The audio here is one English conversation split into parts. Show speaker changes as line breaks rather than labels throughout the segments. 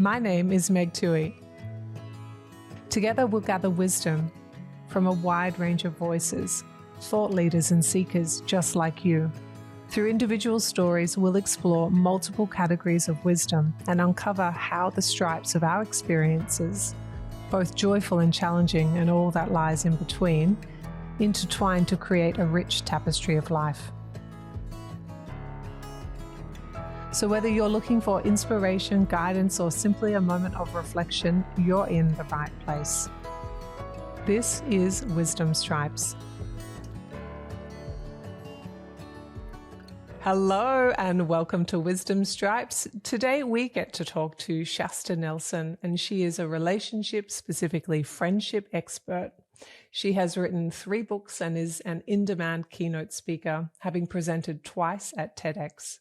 My name is Meg Tuohey. Together we'll gather wisdom from a wide range of voices, thought leaders and seekers just like you. Through individual stories, we'll explore multiple categories of wisdom and uncover how the stripes of our experiences, both joyful and challenging and all that lies in between, intertwine to create a rich tapestry of life. So whether you're looking for inspiration, guidance, or simply a moment of reflection, you're in the right place. This is Wisdom Stripes. Hello and welcome to Wisdom Stripes. Today we get to talk to Shasta Nelson, and she is a relationship, specifically friendship expert. She has written 3 books and is an in-demand keynote speaker, having presented twice at TEDx.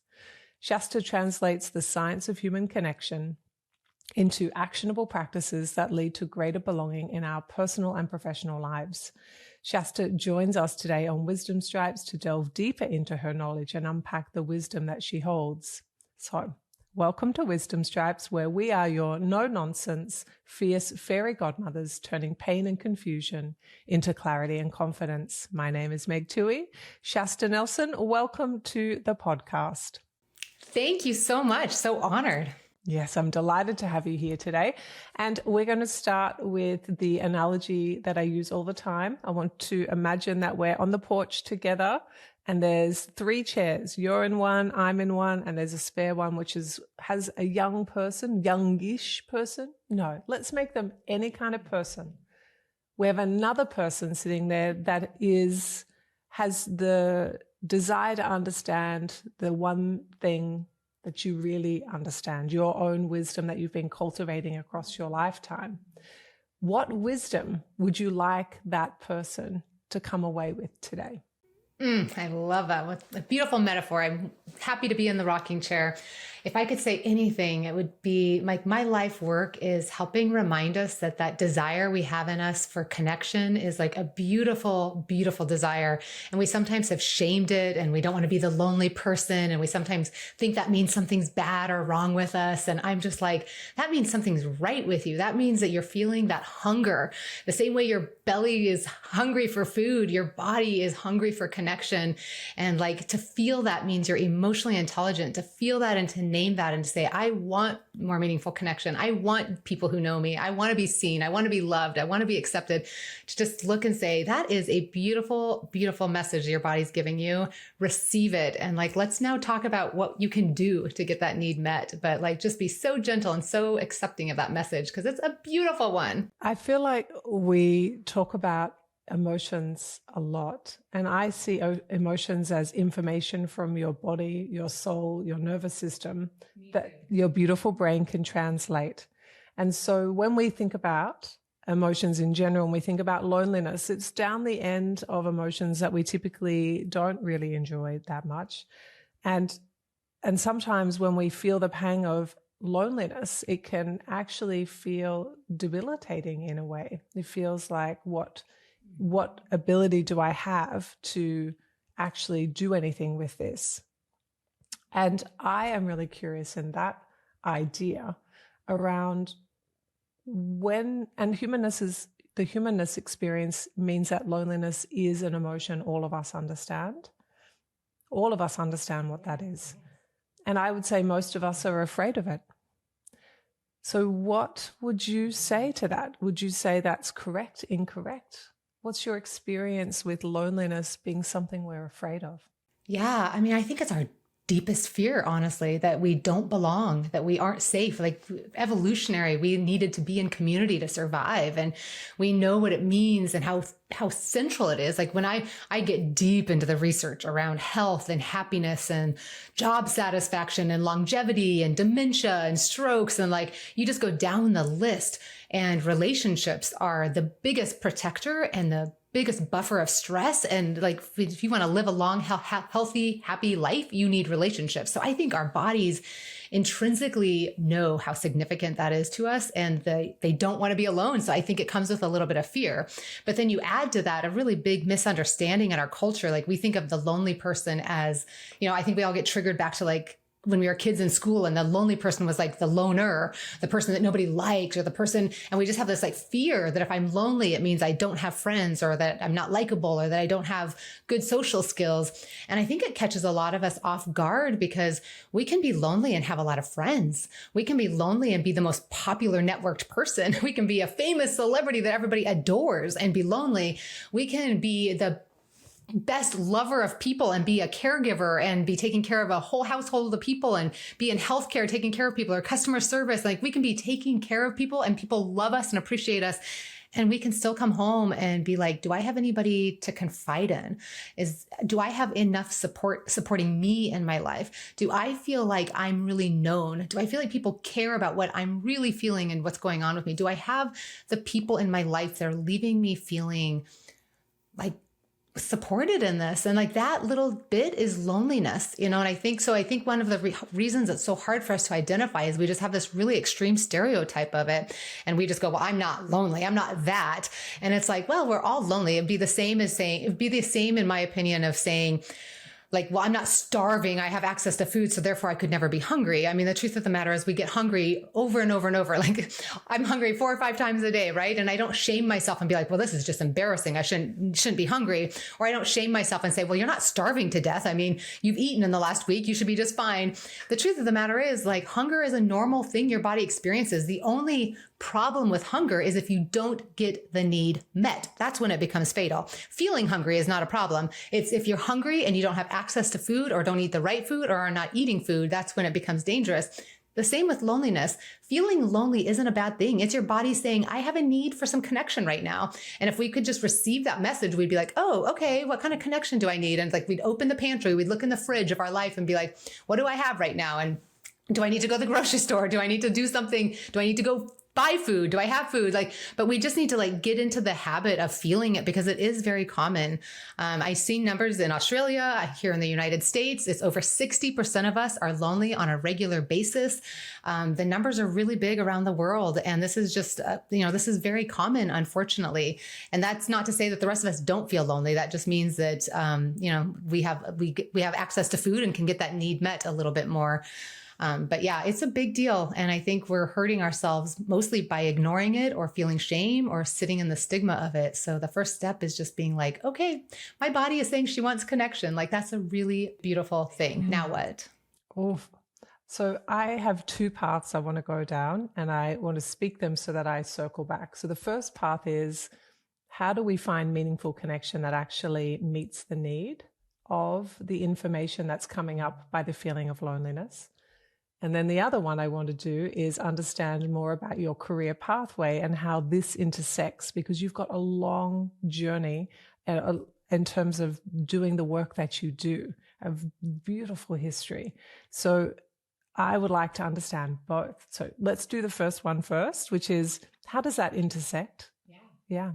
Shasta translates the science of human connection into actionable practices that lead to greater belonging in our personal and professional lives. Shasta joins us today on Wisdom Stripes to delve deeper into her knowledge and unpack the wisdom that she holds. So, welcome to Wisdom Stripes, where we are your no-nonsense, fierce fairy godmothers turning pain and confusion into clarity and confidence. My name is Meg Tuohey. Shasta Nelson, welcome to the podcast.
Thank you so much. So honored.
Yes, I'm delighted to have you here today. And we're going to start with the analogy that I use all the time. I want to imagine that we're on the porch together and there's 3 chairs. You're in one, I'm in one, and there's a spare one, which has a young person, youngish person. No, let's make them any kind of person. We have another person sitting there that has the desire to understand the one thing that you really understand, your own wisdom that you've been cultivating across your lifetime. What wisdom would you like that person to come away with today?
I love that. What a beautiful metaphor. I'm happy to be in the rocking chair. If I could say anything, it would be like my life work is helping remind us that desire we have in us for connection is like a beautiful, beautiful desire. And we sometimes have shamed it and we don't want to be the lonely person. And we sometimes think that means something's bad or wrong with us. And I'm just like, that means something's right with you. That means that you're feeling that hunger. The same way your belly is hungry for food, your body is hungry for connection. And like to feel that means you're emotionally intelligent, to feel that and to name that and to say, I want more meaningful connection. I want people who know me. I want to be seen. I want to be loved. I want to be accepted. To just look and say, that is a beautiful, beautiful message your body's giving you. Receive it. And like, let's now talk about what you can do to get that need met. But like, just be so gentle and so accepting of that message because it's a beautiful one.
I feel like we talk about emotions a lot, and I see emotions as information from your body, your soul, your nervous system that your beautiful brain can translate. And so when we think about emotions in general, and we think about loneliness, it's down the end of emotions that we typically don't really enjoy that much. And sometimes when we feel the pang of loneliness, it can actually feel debilitating in a way. It feels like, what ability do I have to actually do anything with this? And I am really curious in that idea around the humanness experience means that loneliness is an emotion all of us understand. All of us understand what that is. And I would say most of us are afraid of it. So what would you say to that? Would you say that's correct, incorrect? What's your experience with loneliness being something we're afraid of?
Yeah, I mean, I think it's our deepest fear, honestly, that we don't belong, that we aren't safe. Like evolutionary, we needed to be in community to survive. And we know what it means and how central it is. Like when I get deep into the research around health and happiness and job satisfaction and longevity and dementia and strokes, and like you just go down the list, and relationships are the biggest protector and the biggest buffer of stress. And like, if you want to live a long, healthy, happy life, you need relationships. So I think our bodies intrinsically know how significant that is to us, and they don't want to be alone. So I think it comes with a little bit of fear. But then you add to that a really big misunderstanding in our culture. Like we think of the lonely person as, I think we all get triggered back to like when we were kids in school, and the lonely person was like the loner, the person that nobody liked, or the person, and we just have this like fear that if I'm lonely, it means I don't have friends, or that I'm not likable, or that I don't have good social skills. And I think it catches a lot of us off guard, because we can be lonely and have a lot of friends. We can be lonely and be the most popular networked person. We can be a famous celebrity that everybody adores and be lonely. We can be the best lover of people and be a caregiver and be taking care of a whole household of people and be in healthcare, taking care of people, or customer service. Like, we can be taking care of people and people love us and appreciate us. And we can still come home and be like, do I have anybody to confide in? Do I have enough support supporting me in my life? Do I feel like I'm really known? Do I feel like people care about what I'm really feeling and what's going on with me? Do I have the people in my life that are leaving me feeling like supported in this? And like, that little bit is loneliness, and I think one of the reasons it's so hard for us to identify is we just have this really extreme stereotype of it, and we just go, well, I'm not lonely, I'm not that. And it's like, well, we're all lonely. It'd be the same in my opinion of saying, like, well, I'm not starving, I have access to food, so therefore I could never be hungry. I mean, the truth of the matter is we get hungry over and over and over. Like, I'm hungry 4 or 5 times a day, right? And I don't shame myself and be like, well, this is just embarrassing, I shouldn't be hungry. Or I don't shame myself and say, well, you're not starving to death. I mean, you've eaten in the last week, you should be just fine. The truth of the matter is, like, hunger is a normal thing your body experiences. The only problem with hunger is if you don't get the need met. That's when it becomes fatal. Feeling hungry is not a problem. It's if you're hungry and you don't have access to food, or don't eat the right food, or are not eating food, that's when it becomes dangerous. The same with loneliness. Feeling lonely isn't a bad thing. It's your body saying, I have a need for some connection right now. And if we could just receive that message, we'd be like, oh, okay, what kind of connection do I need? And it's like, we'd open the pantry, we'd look in the fridge of our life and be like, what do I have right now? And do I need to go to the grocery store? Do I need to do something? Do I need to go buy food? Do I have food? But we just need to get into the habit of feeling it, because it is very common. I've seen numbers in Australia, here in the United States, it's over 60% of us are lonely on a regular basis. The numbers are really big around the world. And this is just, this is very common, unfortunately. And that's not to say that the rest of us don't feel lonely. That just means that, we have access to food and can get that need met a little bit more. But yeah, it's a big deal. And I think we're hurting ourselves mostly by ignoring it, or feeling shame, or sitting in the stigma of it. So the first step is just being like, okay, my body is saying she wants connection. Like, that's a really beautiful thing. Now what?
Oof. So I have 2 paths I want to go down, and I want to speak them so that I circle back. So the first path is, how do we find meaningful connection that actually meets the need of the information that's coming up by the feeling of loneliness? And then the other one I want to do is understand more about your career pathway and how this intersects, because you've got a long journey in terms of doing the work that you do, a beautiful history. So I would like to understand both. So let's do the first one first, which is, how does that intersect? Yeah.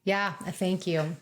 Yeah, thank you.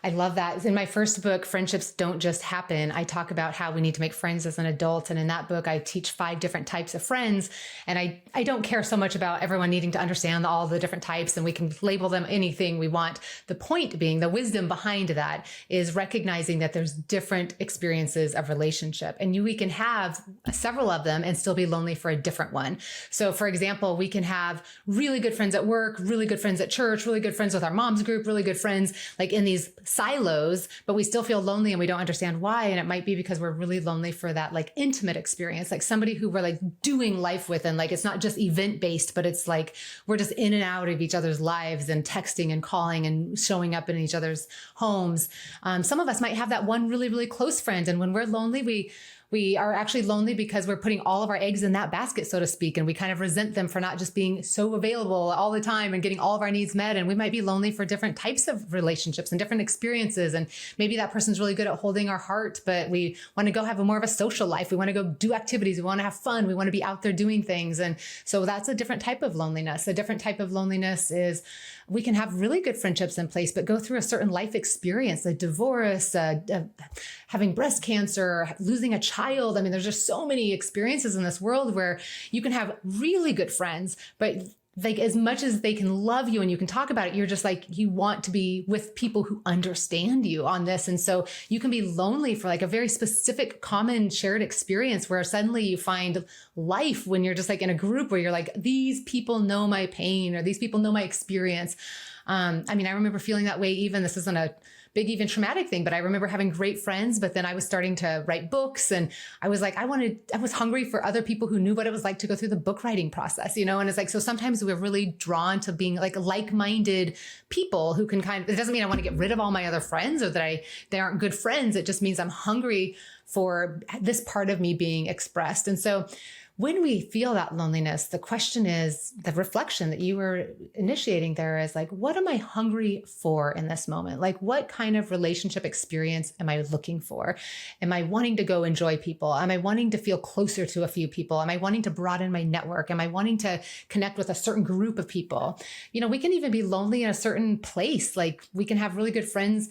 I love that. In my first book, Friendships Don't Just Happen, I talk about how we need to make friends as an adult. And in that book, I teach 5 different types of friends. And I don't care so much about everyone needing to understand all the different types, and we can label them anything we want. The point being, the wisdom behind that is recognizing that there's different experiences of relationship, and we can have several of them and still be lonely for a different one. So for example, we can have really good friends at work, really good friends at church, really good friends with our mom's group, really good friends like in these silos, but we still feel lonely and we don't understand why. And it might be because we're really lonely for that like intimate experience, like somebody who we're like doing life with. And like, it's not just event based, but it's like, we're just in and out of each other's lives and texting and calling and showing up in each other's homes. Some of us might have that one really, really close friend. And when we're lonely, we are actually lonely because we're putting all of our eggs in that basket, so to speak. And we kind of resent them for not just being so available all the time and getting all of our needs met. And we might be lonely for different types of relationships and different experiences. And maybe that person's really good at holding our heart, but we want to go have more of a social life. We want to go do activities. We want to have fun. We want to be out there doing things. And so that's a different type of loneliness. A different type of loneliness is we can have really good friendships in place, but go through a certain life experience, a divorce, having breast cancer, losing a child. I mean, there's just so many experiences in this world where you can have really good friends, but like as much as they can love you and you can talk about it, you're just like, you want to be with people who understand you on this. And so you can be lonely for like a very specific common shared experience where suddenly you find life when you're just like in a group where you're like, these people know my pain or these people know my experience. I mean, I remember feeling that way. Even this isn't a big, even traumatic thing, but I remember having great friends, but then I was starting to write books and I was like, I was hungry for other people who knew what it was like to go through the book writing process, you know? And it's like, so sometimes we're really drawn to being like like-minded people who can it doesn't mean I want to get rid of all my other friends or that they aren't good friends. It just means I'm hungry for this part of me being expressed. And so when we feel that loneliness, the question is, the reflection that you were initiating there is like, what am I hungry for in this moment? Like, what kind of relationship experience am I looking for? Am I wanting to go enjoy people? Am I wanting to feel closer to a few people? Am I wanting to broaden my network? Am I wanting to connect with a certain group of people? You know, we can even be lonely in a certain place. Like we can have really good friends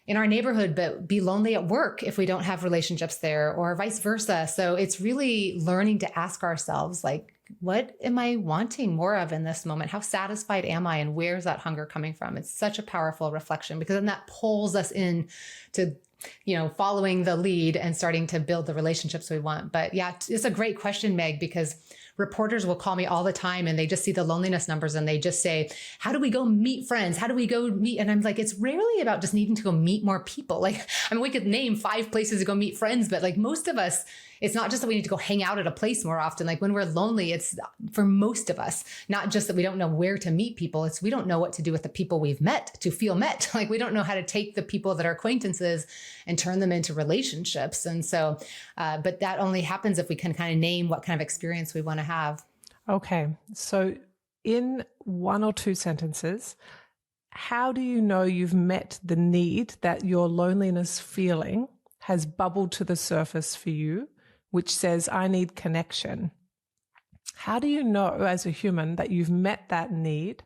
in our neighborhood, but be lonely at work if we don't have relationships there, or vice versa. So it's really learning to ask ourselves, like, what am I wanting more of in this moment? How satisfied am I? And where's that hunger coming from? It's such a powerful reflection because then that pulls us in to, you know, following the lead and starting to build the relationships we want. But yeah, it's a great question, Meg, because reporters will call me all the time and they just see the loneliness numbers and they just say, how do we go meet friends? How do we go meet? And I'm like, it's rarely about just needing to go meet more people. Like, I mean, we could name 5 places to go meet friends, but like most of us, it's not just that we need to go hang out at a place more often. Like when we're lonely, it's for most of us, not just that we don't know where to meet people. It's we don't know what to do with the people we've met to feel met. Like we don't know how to take the people that are acquaintances and turn them into relationships. And so, but that only happens if we can kind of name what kind of experience we want to have.
Okay. So in 1 or 2 sentences, how do you know you've met the need that your loneliness feeling has bubbled to the surface for you, which says, I need connection? How do you know as a human that you've met that need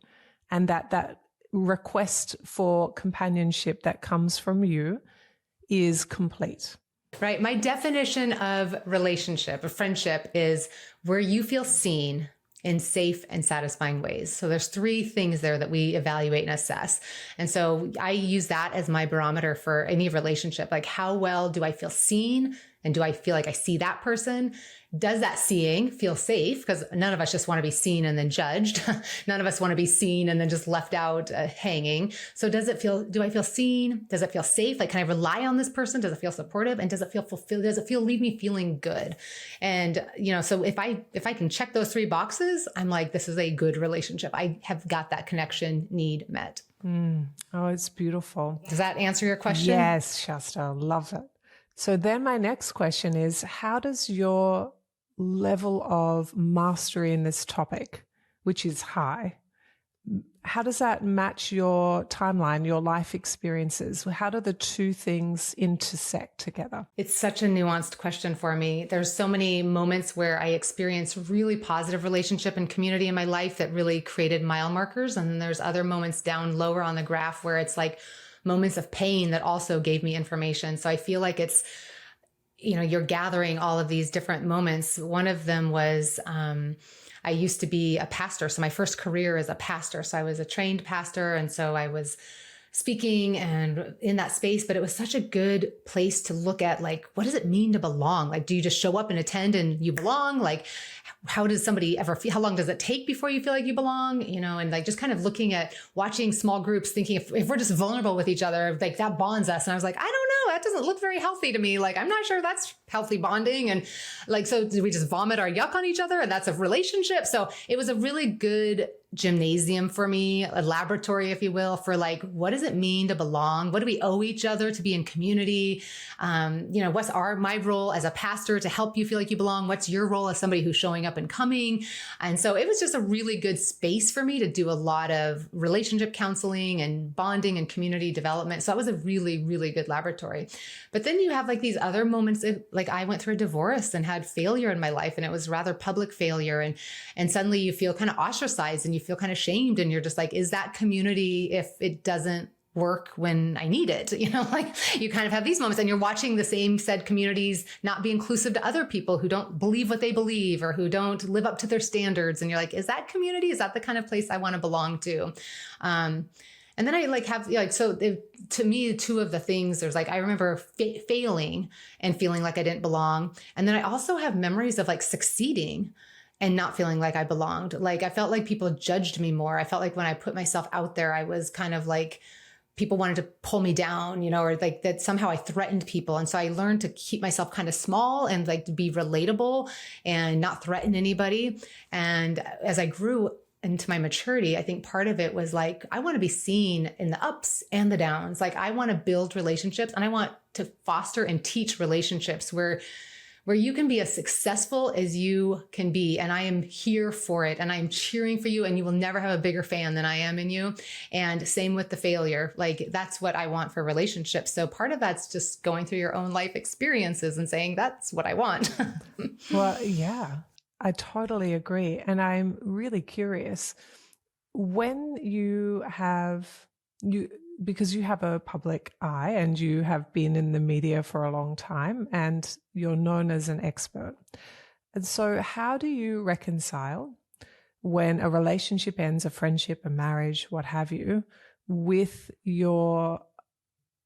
and that request for companionship that comes from you is complete?
Right. My definition of relationship, a friendship, is where you feel seen in safe and satisfying ways. So there's 3 things there that we evaluate and assess. And so I use that as my barometer for any relationship. Like, how well do I feel seen? And do I feel like I see that person? Does that seeing feel safe? Because none of us just want to be seen and then judged. None of us want to be seen and then just left out hanging. So do I feel seen? Does it feel safe? Like, can I rely on this person? Does it feel supportive? And does it feel fulfilled? Does it leave me feeling good? And, you know, so if I can check those 3 boxes, I'm like, this is a good relationship. I have got that connection need met.
Oh, it's beautiful.
Does that answer your question?
Yes, Shasta, love it. So then my next question is, how does your level of mastery in this topic, which is high, how does that match your timeline, your life experiences? How do the 2 things intersect together?
It's such a nuanced question for me. There's so many moments where I experienced really positive relationship and community in my life that really created mile markers. And then there's other moments down lower on the graph where it's like moments of pain that also gave me information. So I feel like it's, you know, you're gathering all of these different moments. One of them was, I used to be a pastor. So my first career as a pastor. So I was a trained pastor. And so I was speaking and in that space, but it was such a good place to look at, like, what does it mean to belong? Like, do you just show up and attend and you belong? Like, how does somebody ever feel? How long does it take before you feel like you belong? You know, and like just kind of looking at watching small groups, thinking if we're just vulnerable with each other, like that bonds us. And I was like, I don't know, that doesn't look very healthy to me. Like, I'm not sure that's healthy bonding. And like, so do we just vomit our yuck on each other? And that's a relationship. So it was a really good gymnasium for me, a laboratory, if you will, for like, what does it mean to belong? What do we owe each other to be in community? You know, what's my role as a pastor to help you feel like you belong? What's your role as somebody who's showing up and coming? And so it was just a really good space for me to do a lot of relationship counseling and bonding and community development. So that was a really, really good laboratory. But then you have like these other moments, like I went through a divorce and had failure in my life, and it was rather public failure. And suddenly you feel kind of ostracized and you feel kind of shamed, and you're just like, is that community if it doesn't work when I need it. Like you kind of have these moments and you're watching the same said communities not be inclusive to other people who don't believe what they believe or who don't live up to their standards. And you're like, is that community? Is that the kind of place I want to belong to? And then I to me, two of the things there's like, I remember failing and feeling like I didn't belong. And then I also have memories of like succeeding and not feeling like I belonged. Like I felt like people judged me more. I felt like when I put myself out there, I was kind of like, people wanted to pull me down, or like that somehow I threatened people. And so I learned to keep myself kind of small and like to be relatable and not threaten anybody. And as I grew into my maturity, I think part of it was like, I want to be seen in the ups and the downs. Like I want to build relationships and I want to foster and teach relationships where you can be as successful as you can be. And I am here for it. And I'm cheering for you. And you will never have a bigger fan than I am in you. And same with the failure. Like that's what I want for relationships. So part of that's just going through your own life experiences and saying, that's what I want.
Well, yeah, I totally agree. And I'm really curious when because you have a public eye and you have been in the media for a long time and you're known as an expert. And so how do you reconcile when a relationship ends, a friendship, a marriage, what have you, with your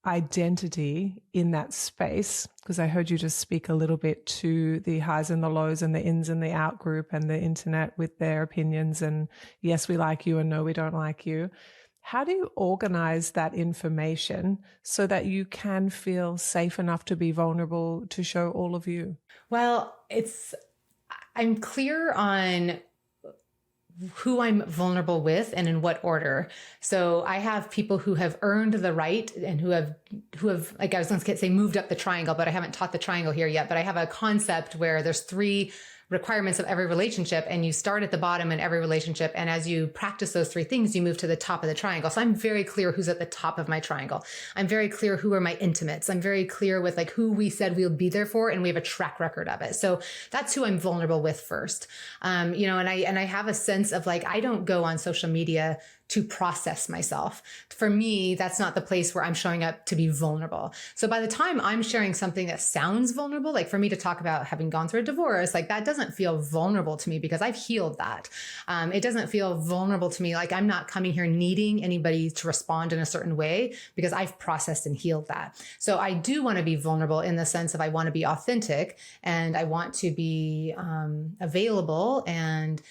identity in that space? Because I heard you just speak a little bit to the highs and the lows and the ins and the out group and the internet with their opinions and yes, we like you and no, we don't like you. How do you organize that information so that you can feel safe enough to be vulnerable to show all of you?
Well, I'm clear on who I'm vulnerable with and in what order. So I have people who have earned the right and who have, like I was going to say, moved up the triangle, but I haven't taught the triangle here yet. But I have a concept where there's 3 requirements of every relationship and you start at the bottom in every relationship. And as you practice those 3 things, you move to the top of the triangle. So I'm very clear who's at the top of my triangle. I'm very clear who are my intimates. I'm very clear with like who we said we'll be there for. And we have a track record of it. So that's who I'm vulnerable with first. And I have a sense of like, I don't go on social media to process myself. For me, that's not the place where I'm showing up to be vulnerable. So by the time I'm sharing something that sounds vulnerable, like for me to talk about having gone through a divorce, like that doesn't feel vulnerable to me because I've healed that. It doesn't feel vulnerable to me. Like I'm not coming here needing anybody to respond in a certain way because I've processed and healed that. So I do want to be vulnerable in the sense of I want to be authentic and I want to be available and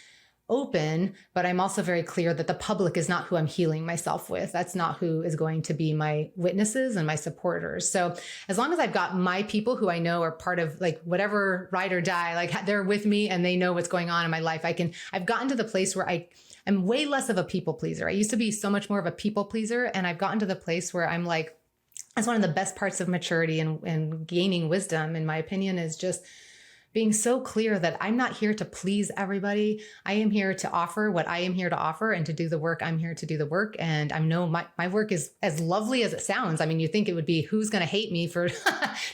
open, but I'm also very clear that the public is not who I'm healing myself with. That's not who is going to be my witnesses and my supporters. So as long as I've got my people who I know are part of like whatever ride or die, like they're with me and they know what's going on in my life, I've gotten to the place where I'm way less of a people pleaser. I used to be so much more of a people pleaser. And I've gotten to the place where I'm like, that's one of the best parts of maturity and gaining wisdom, in my opinion, is just being so clear that I'm not here to please everybody. I am here to offer what I am here to offer and to do the work. I'm here to do the work. And I know my work is as lovely as it sounds. I mean, you think it would be who's going to hate me for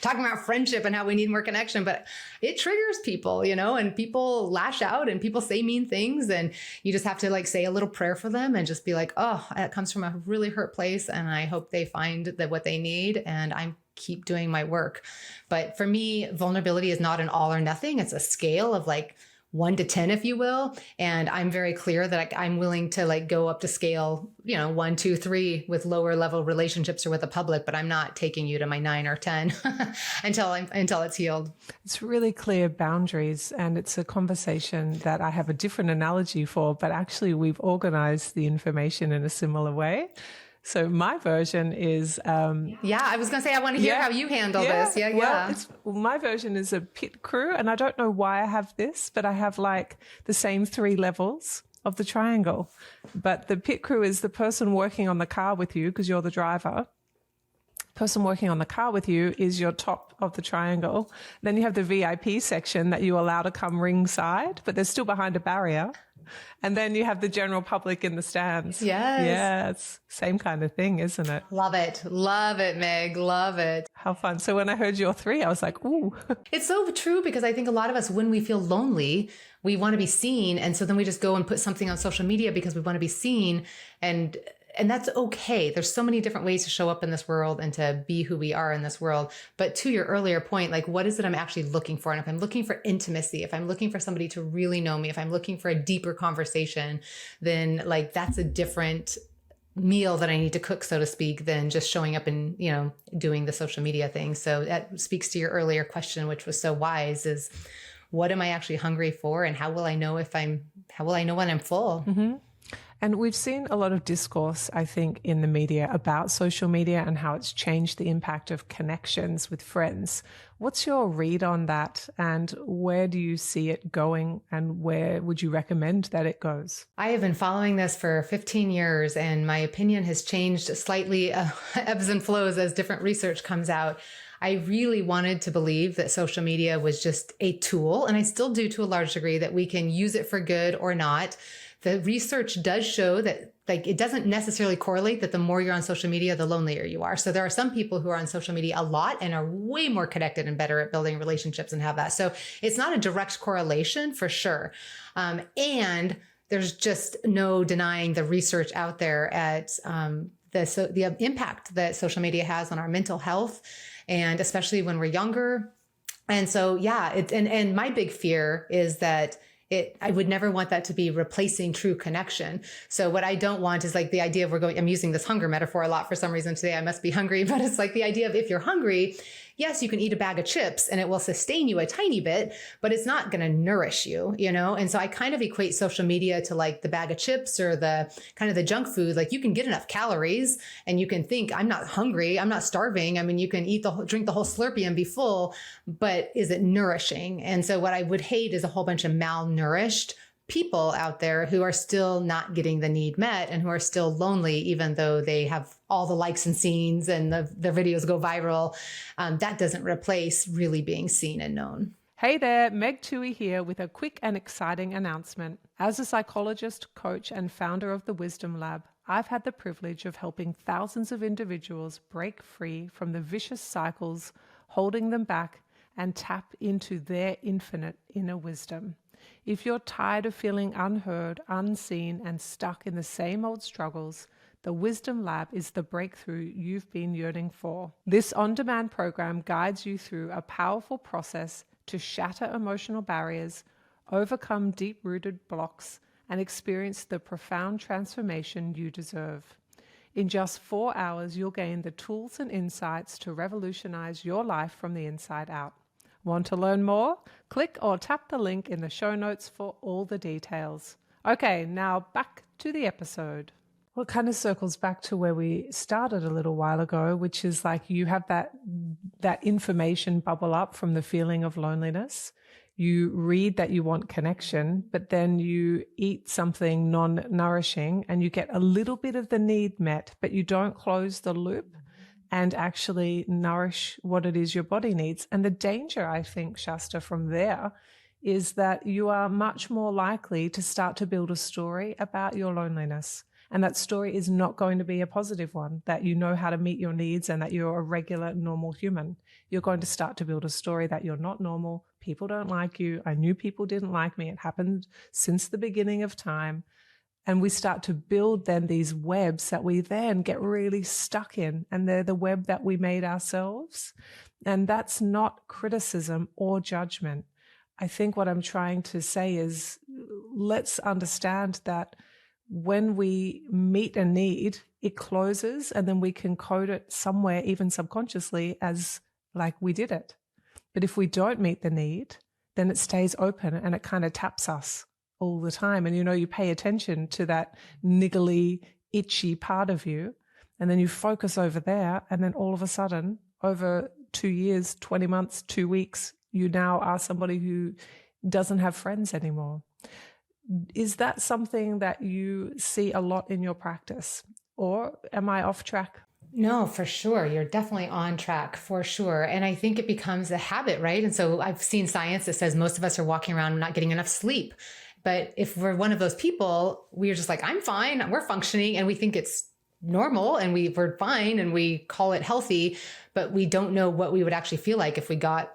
talking about friendship and how we need more connection, but it triggers people, and people lash out and people say mean things. And you just have to like say a little prayer for them and just be like, oh, that comes from a really hurt place. And I hope they find that what they need. And I'm keep doing my work. But for me, vulnerability is not an all or nothing. It's a scale of like 1 to 10, if you will. And I'm very clear that I'm willing to like go up to scale, 1, 2, 3 with lower level relationships or with the public, but I'm not taking you to my 9 or 10 until it's healed.
It's really clear boundaries. And it's a conversation that I have a different analogy for, but actually we've organized the information in a similar way. So my version is...
I was going to say, I want to hear how you handle this.
Well, my version is a pit crew. And I don't know why I have this, but I have like the same 3 levels of the triangle. But the pit crew is the person working on the car with you because you're the driver. Person working on the car with you is your top of the triangle. Then you have the VIP section that you allow to come ringside, but they're still behind a barrier. And then you have the general public in the stands.
Yes.
Yeah, it's same kind of thing, isn't it?
Love it. Love it, Meg. Love it.
How fun. So when I heard your 3, I was like, ooh.
It's so true because I think a lot of us, when we feel lonely, we want to be seen. And so then we just go and put something on social media because we want to be seen. And and that's okay. There's so many different ways to show up in this world and to be who we are in this world. But to your earlier point, like, what is it I'm actually looking for? And if I'm looking for intimacy, if I'm looking for somebody to really know me, if I'm looking for a deeper conversation, then like that's a different meal that I need to cook, so to speak, than just showing up and, doing the social media thing. So that speaks to your earlier question, which was so wise, is what am I actually hungry for? And how will I know when I'm full?
Mm-hmm. And we've seen a lot of discourse, I think, in the media about social media and how it's changed the impact of connections with friends. What's your read on that, and where do you see it going, and where would you recommend that it goes?
I have been following this for 15 years, and my opinion has changed slightly, ebbs and flows as different research comes out. I really wanted to believe that social media was just a tool, and I still do to a large degree, that we can use it for good or not. The research does show that it doesn't necessarily correlate that the more you're on social media, the lonelier you are. So there are some people who are on social media a lot and are way more connected and better at building relationships and have that. So it's not a direct correlation for sure. And there's just no denying the research out there at the impact that social media has on our mental health, and especially when we're younger. And so, yeah, and my big fear is that I would never want that to be replacing true connection. So what I don't want is like the idea of I'm using this hunger metaphor a lot for some reason today. I must be hungry, but it's like the idea of, if you're hungry, yes, you can eat a bag of chips and it will sustain you a tiny bit, but it's not going to nourish you, And so I kind of equate social media to like the bag of chips or the kind of the junk food. Like, you can get enough calories and you can think, I'm not hungry, I'm not starving. I mean, you can drink the whole Slurpee and be full, but is it nourishing? And so what I would hate is a whole bunch of malnourished people out there who are still not getting the need met and who are still lonely, even though they have all the likes and scenes and their videos go viral. That doesn't replace really being seen and known.
Hey there, Meg Tuohey here with a quick and exciting announcement. As a psychologist, coach, and founder of the Wisdom Lab, I've had the privilege of helping thousands of individuals break free from the vicious cycles holding them back and tap into their infinite inner wisdom. If you're tired of feeling unheard, unseen, and stuck in the same old struggles, the Wisdom Lab is the breakthrough you've been yearning for. This on-demand program guides you through a powerful process to shatter emotional barriers, overcome deep-rooted blocks, and experience the profound transformation you deserve. In just 4 hours, you'll gain the tools and insights to revolutionize your life from the inside out. Want to learn more? Click or tap the link in the show notes for all the details. Okay, now back to the episode. Well, it kind of circles back to where we started a little while ago, which is like you have that information bubble up from the feeling of loneliness. You read that you want connection, but then you eat something non-nourishing and you get a little bit of the need met, but you don't close the loop and actually nourish what it is your body needs. And the danger, I think, Shasta, from there is that you are much more likely to start to build a story about your loneliness. And that story is not going to be a positive one, that you know how to meet your needs and that you're a regular, normal human. You're going to start to build a story that you're not normal. People don't like you. I knew people didn't like me. It happened since the beginning of time. And we start to build then these webs that we then get really stuck in. And they're the web that we made ourselves. And that's not criticism or judgment. I think what I'm trying to say is, let's understand that when we meet a need, it closes, and then we can code it somewhere, even subconsciously, as like we did it. But if we don't meet the need, then it stays open and it kind of taps us all the time. And, you pay attention to that niggly, itchy part of you, and then you focus over there. And then all of a sudden, over 2 years, 20 months, 2 weeks, you now are somebody who doesn't have friends anymore. Is that something that you see a lot in your practice, or am I off track?
No, for sure. You're definitely on track for sure. And I think it becomes a habit, right? And so I've seen science that says most of us are walking around not getting enough sleep. But if we're one of those people, we're just like, I'm fine, we're functioning, and we think it's normal and we're fine and we call it healthy, but we don't know what we would actually feel like if we got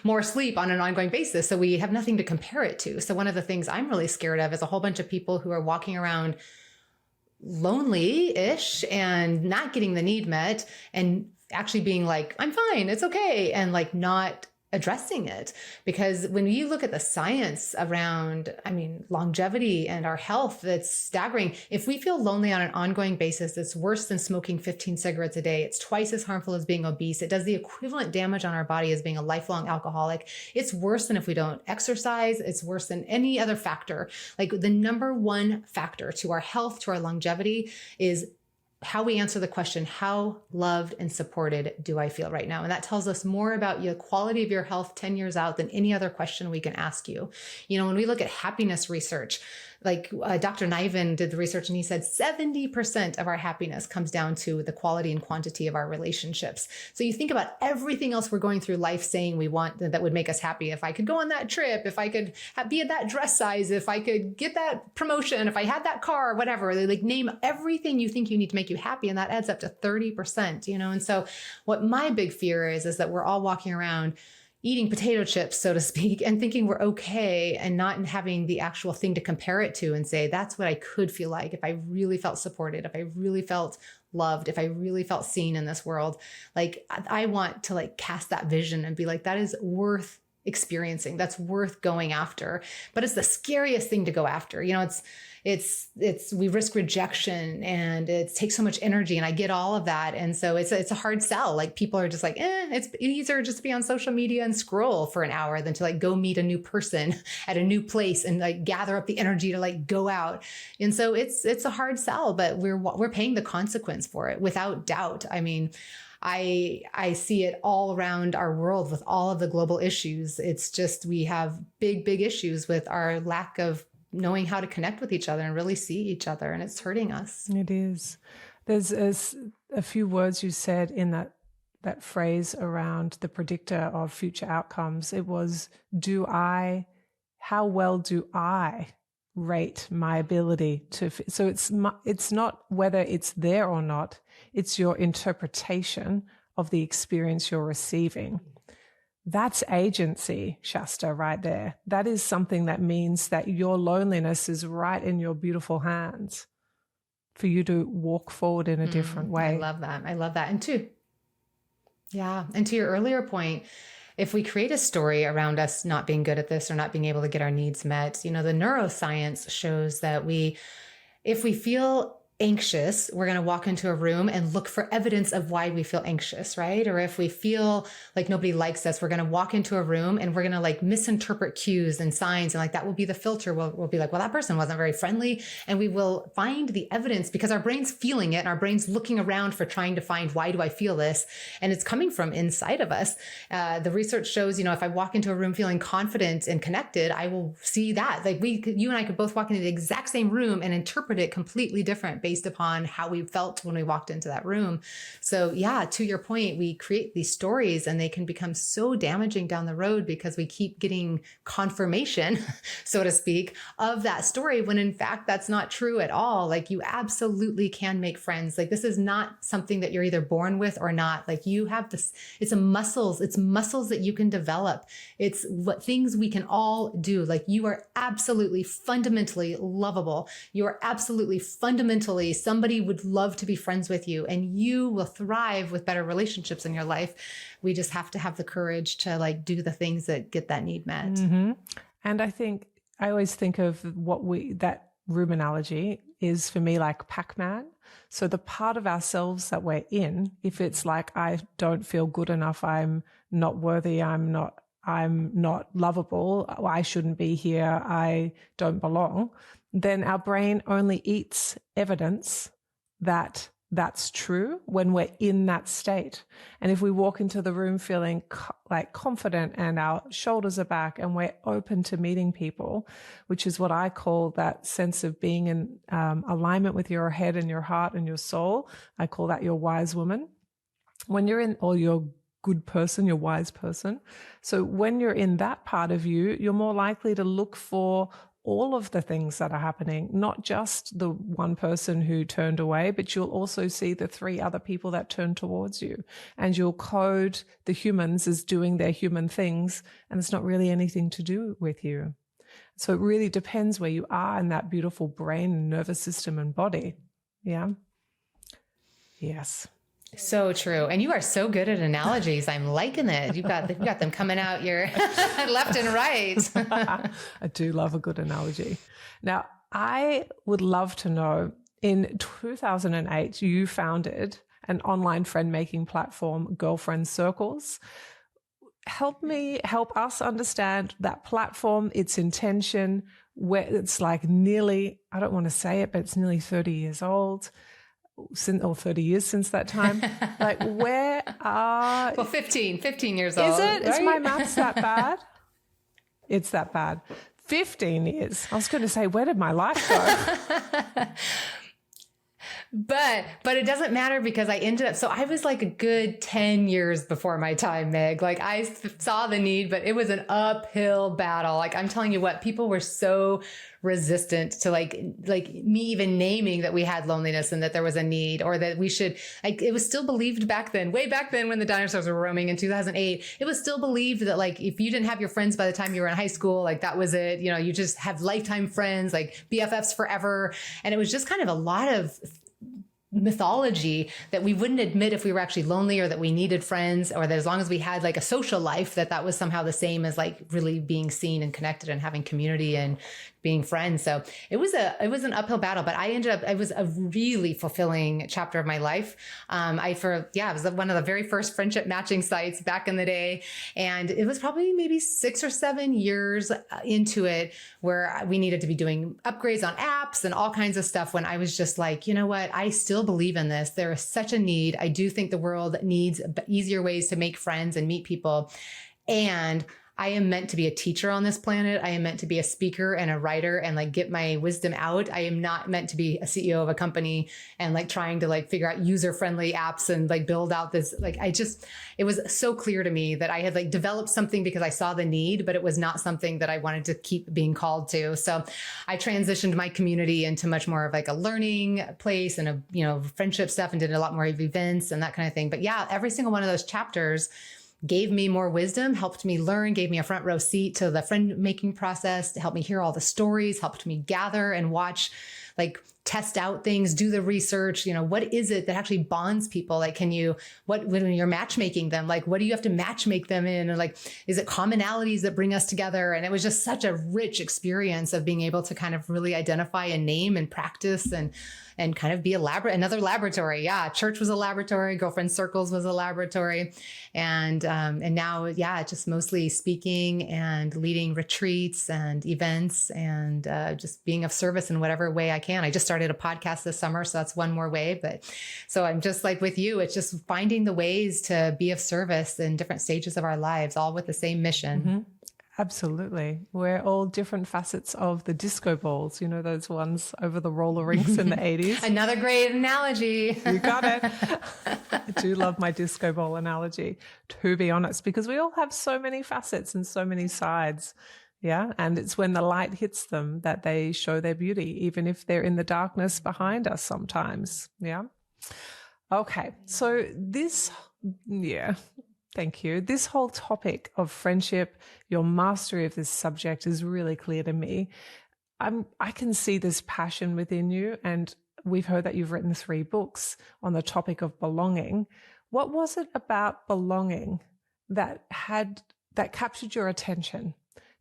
more sleep on an ongoing basis. So we have nothing to compare it to. So one of the things I'm really scared of is a whole bunch of people who are walking around lonely-ish and not getting the need met and actually being like, I'm fine, it's okay. And like not addressing it. Because when you look at the science around, longevity and our health, that's staggering. If we feel lonely on an ongoing basis, it's worse than smoking 15 cigarettes a day. It's twice as harmful as being obese. It does the equivalent damage on our body as being a lifelong alcoholic. It's worse than if we don't exercise. It's worse than any other factor. Like the number one factor to our health, to our longevity is how we answer the question, how loved and supported do I feel right now? And that tells us more about the quality of your health 10 years out than any other question we can ask you. When we look at happiness research, like Dr. Niven did the research and he said 70% of our happiness comes down to the quality and quantity of our relationships. So you think about everything else we're going through life saying we want that would make us happy. If I could go on that trip, if I could be at that dress size, if I could get that promotion, if I had that car, whatever, like name everything you think you need to make you happy. And that adds up to 30%, And so what my big fear is that we're all walking around eating potato chips, so to speak, and thinking we're okay and not having the actual thing to compare it to and say, that's what I could feel like if I really felt supported, if I really felt loved, if I really felt seen in this world. Like I want to like cast that vision and be like, that is worth experiencing. That's worth going after. But it's the scariest thing to go after. We risk rejection and it takes so much energy, and I get all of that. And so it's a hard sell. Like people are just like, it's easier just to be on social media and scroll for an hour than to like go meet a new person at a new place and like gather up the energy to like go out. And so it's a hard sell, but we're paying the consequence for it without doubt. I see it all around our world with all of the global issues. It's just, we have big, big issues with our lack of knowing how to connect with each other and really see each other. And it's hurting us.
It is. There's a few words you said in that phrase around the predictor of future outcomes. It was, how well do I rate my ability to, so it's not whether it's there or not, it's your interpretation of the experience you're receiving. That's agency, Shasta, right there. That is something that means that your loneliness is right in your beautiful hands for you to walk forward in a different way.
I love that. And to your earlier point, if we create a story around us not being good at this or not being able to get our needs met, the neuroscience shows that if we feel anxious, we're going to walk into a room and look for evidence of why we feel anxious, right? Or if we feel like nobody likes us, we're going to walk into a room and we're going to like misinterpret cues and signs. And like that will be the filter. We'll be like, well, that person wasn't very friendly. And we will find the evidence because our brain's feeling it and our brain's looking around for trying to find, why do I feel this? And it's coming from inside of us. The research shows, if I walk into a room feeling confident and connected, I will see that. Like you and I could both walk into the exact same room and interpret it completely different based upon how we felt when we walked into that room. So yeah, to your point, we create these stories and they can become so damaging down the road because we keep getting confirmation, so to speak, of that story when in fact, that's not true at all. Like you absolutely can make friends. Like this is not something that you're either born with or not. Like you have this, it's muscles that you can develop. It's what things we can all do. Like you are absolutely fundamentally lovable. You are absolutely fundamentally somebody would love to be friends with you, and you will thrive with better relationships in your life. We just have to have the courage to like do the things that get that need met.
Mm-hmm. And I always think of that room analogy is for me like Pac-Man. So the part of ourselves that we're in, if it's like, I don't feel good enough, I'm not worthy, I'm not lovable, I shouldn't be here, I don't belong, then our brain only eats evidence that that's true when we're in that state. And if we walk into the room feeling like confident and our shoulders are back and we're open to meeting people, which is what I call that sense of being in alignment with your head and your heart and your soul, I call that your wise woman. When you're in, or your good person, your wise person. So when you're in that part of you, you're more likely to look for all of the things that are happening, not just the one person who turned away, but you'll also see the 3 other people that turned towards you. And you'll code the humans as doing their human things, and it's not really anything to do with you. So it really depends where you are in that beautiful brain, nervous system, and body. Yeah. Yes.
So true. And you are so good at analogies. I'm liking it. You've got them coming out your left and right.
I do love a good analogy. Now, I would love to know, in 2008, you founded an online friend-making platform, Girlfriend Circles. Help us understand that platform, its intention, where it's like nearly, I don't want to say it, but it's nearly 30 years old. Or 30 years since that time. Like, where are...
Well, 15 years old.
Is it?
Right?
Is my maths that bad? It's that bad. 15 years. I was going to say, where did my life go?
But it doesn't matter because I ended up, so I was like a good 10 years before my time, Meg. Like I saw the need, but it was an uphill battle. Like I'm telling you what, people were so resistant to like me even naming that we had loneliness and that there was a need, or that we should, like, it was still believed back then, way back then when the dinosaurs were roaming in 2008, it was still believed that like, if you didn't have your friends by the time you were in high school, like that was it, you know, you just have lifetime friends, like BFFs forever. And it was just kind of a lot of mythology that we wouldn't admit if we were actually lonely, or that we needed friends, or that as long as we had like a social life, that was somehow the same as like really being seen and connected and having community and being friends. So it was an uphill battle, but it was a really fulfilling chapter of my life. It was one of the very first friendship matching sites back in the day. And it was probably maybe 6 or 7 years into it where we needed to be doing upgrades on apps and all kinds of stuff, when I was just like, you know what, I still believe in this. There is such a need. I do think the world needs easier ways to make friends and meet people. And I am meant to be a teacher on this planet. I am meant to be a speaker and a writer and like get my wisdom out. I am not meant to be a CEO of a company and like trying to like figure out user-friendly apps and like build out this, like, it was so clear to me that I had like developed something because I saw the need, but it was not something that I wanted to keep being called to. So I transitioned my community into much more of like a learning place and friendship stuff, and did a lot more events and that kind of thing. But yeah, every single one of those chapters gave me more wisdom, helped me learn, gave me a front row seat to the friend making process, to help me hear all the stories, helped me gather and watch, like test out things, do the research, what is it that actually bonds people? Like, when you're matchmaking them, like, what do you have to matchmake them in? And like, is it commonalities that bring us together? And it was just such a rich experience of being able to kind of really identify and name and practice and kind of be another laboratory. Yeah. Church was a laboratory. Girlfriend Circles was a laboratory. And now, just mostly speaking and leading retreats and events and just being of service in whatever way I can. I just started a podcast this summer, so that's one more way. But so I'm just like with you, it's just finding the ways to be of service in different stages of our lives, all with the same mission.
Mm-hmm. Absolutely. We're all different facets of the disco balls, those ones over the roller rinks in the 80s.
Another great analogy.
You got it. I do love my disco ball analogy, to be honest, because we all have so many facets and so many sides. Yeah. And it's when the light hits them that they show their beauty, even if they're in the darkness behind us sometimes. Yeah. Okay. So thank you. This whole topic of friendship, your mastery of this subject is really clear to me. I can see this passion within you, and we've heard that you've written 3 books on the topic of belonging. What was it about belonging that captured your attention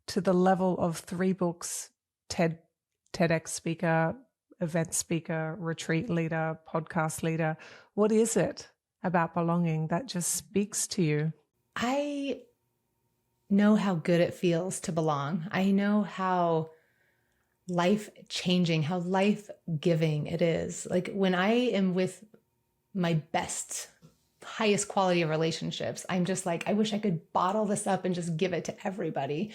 to the level of 3 books, TEDx speaker, event speaker, retreat leader, podcast leader? What is it about belonging that just speaks to you?
I know how good it feels to belong. I know how life-changing, how life-giving it is. Like when I am with my best, highest quality of relationships, I'm just like, I wish I could bottle this up and just give it to everybody.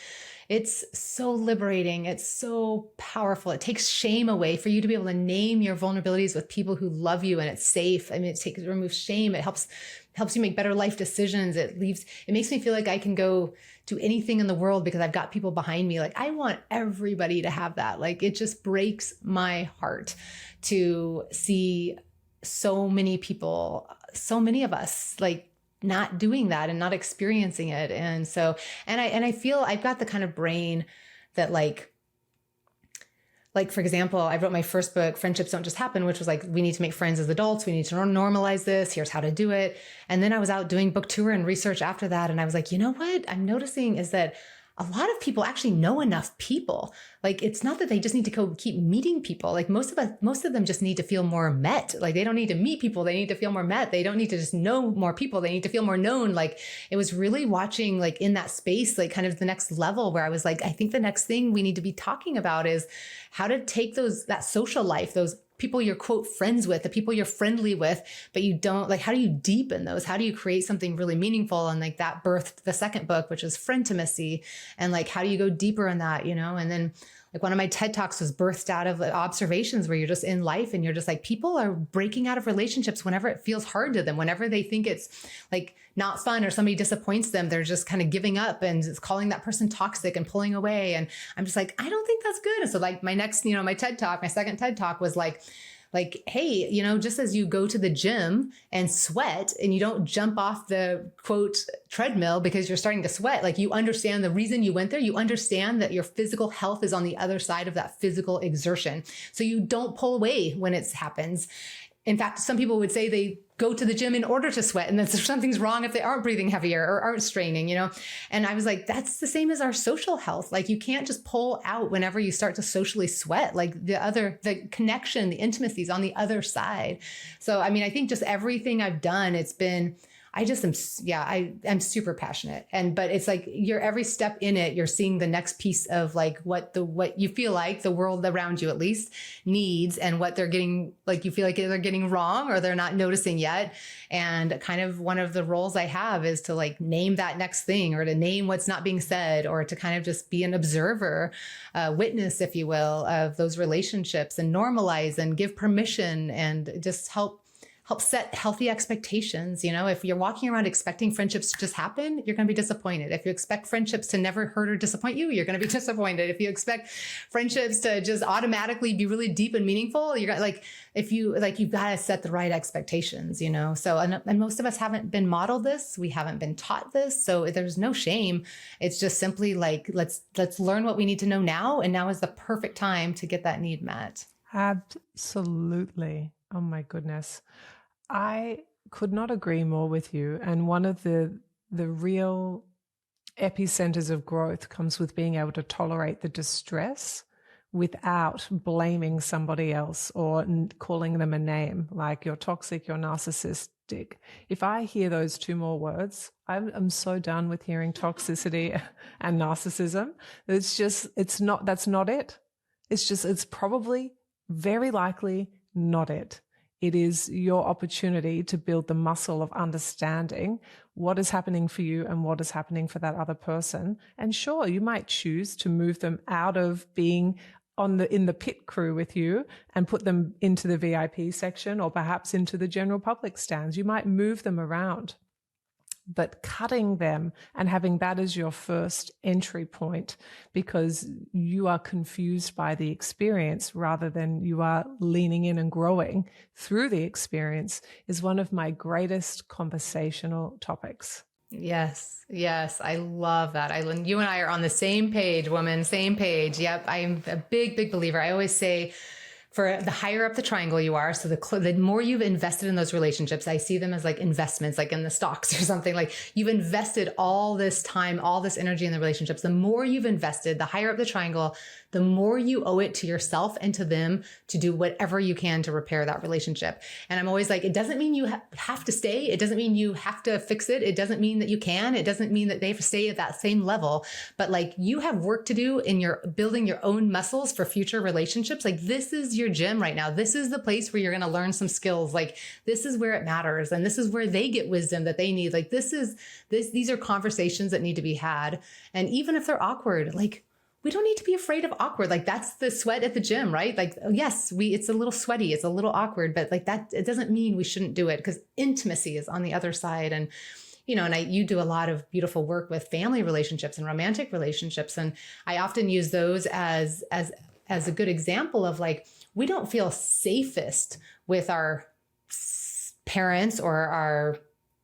It's so liberating. It's so powerful. It takes shame away for you to be able to name your vulnerabilities with people who love you, and it's safe. I mean, it removes shame. It helps you make better life decisions. It makes me feel like I can go do anything in the world because I've got people behind me. Like, I want everybody to have that. Like, it just breaks my heart to see so many people, so many of us, like, not doing that and not experiencing it. And so, and I feel I've got the kind of brain that like like, for example, I wrote my first book, Friendships Don't Just Happen, which was like, we need to make friends as adults. We need to normalize this. Here's how to do it. And then I was out doing book tour and research after that. And I was like, you know what I'm noticing is that a lot of people actually know enough people. Like, it's not that they just need to go keep meeting people. Like most of them just need to feel more met. Like they don't need to meet people. They need to feel more met. They don't need to just know more people. They need to feel more known. Like it was really watching like in that space, like kind of the next level where I was like, I think the next thing we need to be talking about is how to take that social life, those people you're quote friends with, the people you're friendly with, but you don't like, how do you deepen those? How do you create something really meaningful? And like that birthed the second book, which is Frientimacy. And like, how do you go deeper in that, And then like one of my TED Talks was birthed out of observations where you're just in life and you're just like, people are breaking out of relationships whenever it feels hard to them, whenever they think it's like not fun or somebody disappoints them, they're just kind of giving up and calling that person toxic and pulling away. And I'm just like, I don't think that's good. And so like my next, my TED Talk, my second TED Talk was like, hey, just as you go to the gym and sweat and you don't jump off the quote treadmill because you're starting to sweat, like you understand the reason you went there, you understand that your physical health is on the other side of that physical exertion. So you don't pull away when it happens. In fact, some people would say they go to the gym in order to sweat and that something's wrong if they aren't breathing heavier or aren't straining, And I was like, that's the same as our social health. Like you can't just pull out whenever you start to socially sweat, like the connection, the intimacy is on the other side. So, I mean, I think just everything I've done, it's been, I'm super passionate. But it's like you're every step in it, you're seeing the next piece of like what you feel like the world around you at least needs and what they're getting, like you feel like they're getting wrong or they're not noticing yet. And kind of one of the roles I have is to like name that next thing or to name what's not being said or to kind of just be an observer, witness, if you will, of those relationships and normalize and give permission and just help set healthy expectations. If you're walking around expecting friendships to just happen, you're going to be disappointed. If you expect friendships to never hurt or disappoint you, you're going to be disappointed. If you expect friendships to just automatically be really deep and meaningful, you're like, you've got to set the right expectations, So, and most of us haven't been modeled this. We haven't been taught this. So there's no shame. It's just simply like, let's learn what we need to know now. And now is the perfect time to get that need met.
Absolutely. Oh my goodness. I could not agree more with you. And one of the real epicenters of growth comes with being able to tolerate the distress without blaming somebody else or calling them a name, like you're toxic, you're narcissistic. If I hear those two more words, I'm so done with hearing toxicity and narcissism. That's not it. It's probably very likely not it. It is your opportunity to build the muscle of understanding what is happening for you and what is happening for that other person. And sure, you might choose to move them out of being in the pit crew with you and put them into the VIP section or perhaps into the general public stands. You might move them around. But cutting them and having that as your first entry point because you are confused by the experience rather than you are leaning in and growing through the experience is one of my greatest conversational topics.
Yes. I love that. You and I are on the same page, woman, same page. Yep. I am a big, big believer. I always say, for the higher up the triangle you are, so the more you've invested in those relationships, I see them as like investments, like in the stocks or something. Like you've invested all this time, all this energy in the relationships. The more you've invested, the higher up the triangle, the more you owe it to yourself and to them to do whatever you can to repair that relationship. And I'm always like, it doesn't mean you have to stay. It doesn't mean you have to fix it. It doesn't mean that you can. It doesn't mean that they have to stay at that same level. But like you have work to do in your building your own muscles for future relationships. Like this is your gym right now. This is the place where you're going to learn some skills. Like this is where it matters. And this is where they get wisdom that they need. Like these are conversations that need to be had. And even if they're awkward, like we don't need to be afraid of awkward. Like that's the sweat at the gym, right? Like, yes, it's a little sweaty. It's a little awkward, but like that, it doesn't mean we shouldn't do it because intimacy is on the other side. And, you do a lot of beautiful work with family relationships and romantic relationships. And I often use those as a good example of like, we don't feel safest with our parents or our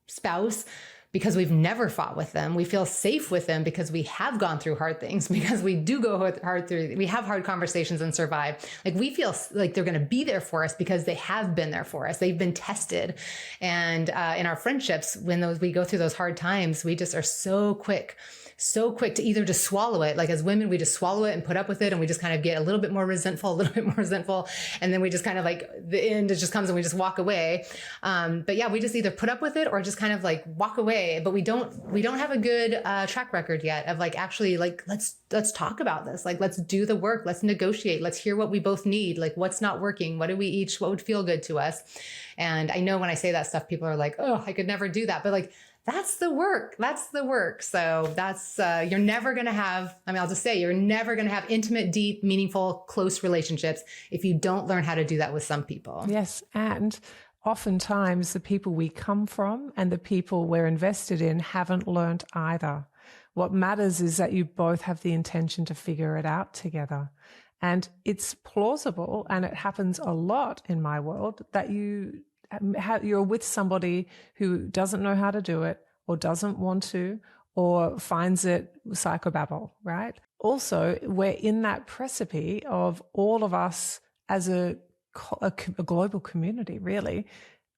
spouse because we've never fought with them. We feel safe with them because we have gone through hard things, because we do go hard through, we have hard conversations and survive. Like we feel like they're going to be there for us because they have been there for us. They've been tested. And in our friendships, when we go through those hard times, we just are so quick to either just swallow it. Like as women, we just swallow it and put up with it. And we just kind of get a little bit more resentful. And then we just kind of like the end, it just comes and we just walk away. But yeah, we just either put up with it or just kind of like walk away. But we don't have a good track record yet of like, actually like, let's talk about this. Like, let's do the work. Let's negotiate. Let's hear what we both need. Like what's not working? What would feel good to us? And I know when I say that stuff, people are like, oh, I could never do that. But like, that's the work. So that's, you're never going to have, I'll just say, you're never going to have intimate, deep, meaningful, close relationships if you don't learn how to do that with some people.
Yes. And oftentimes the people we come from and the people we're invested in haven't learned either. What matters is that you both have the intention to figure it out together. And it's plausible, and it happens a lot in my world, that you're with somebody who doesn't know how to do it or doesn't want to or finds it psychobabble, right? Also, we're in that precipice of all of us as a global community, really,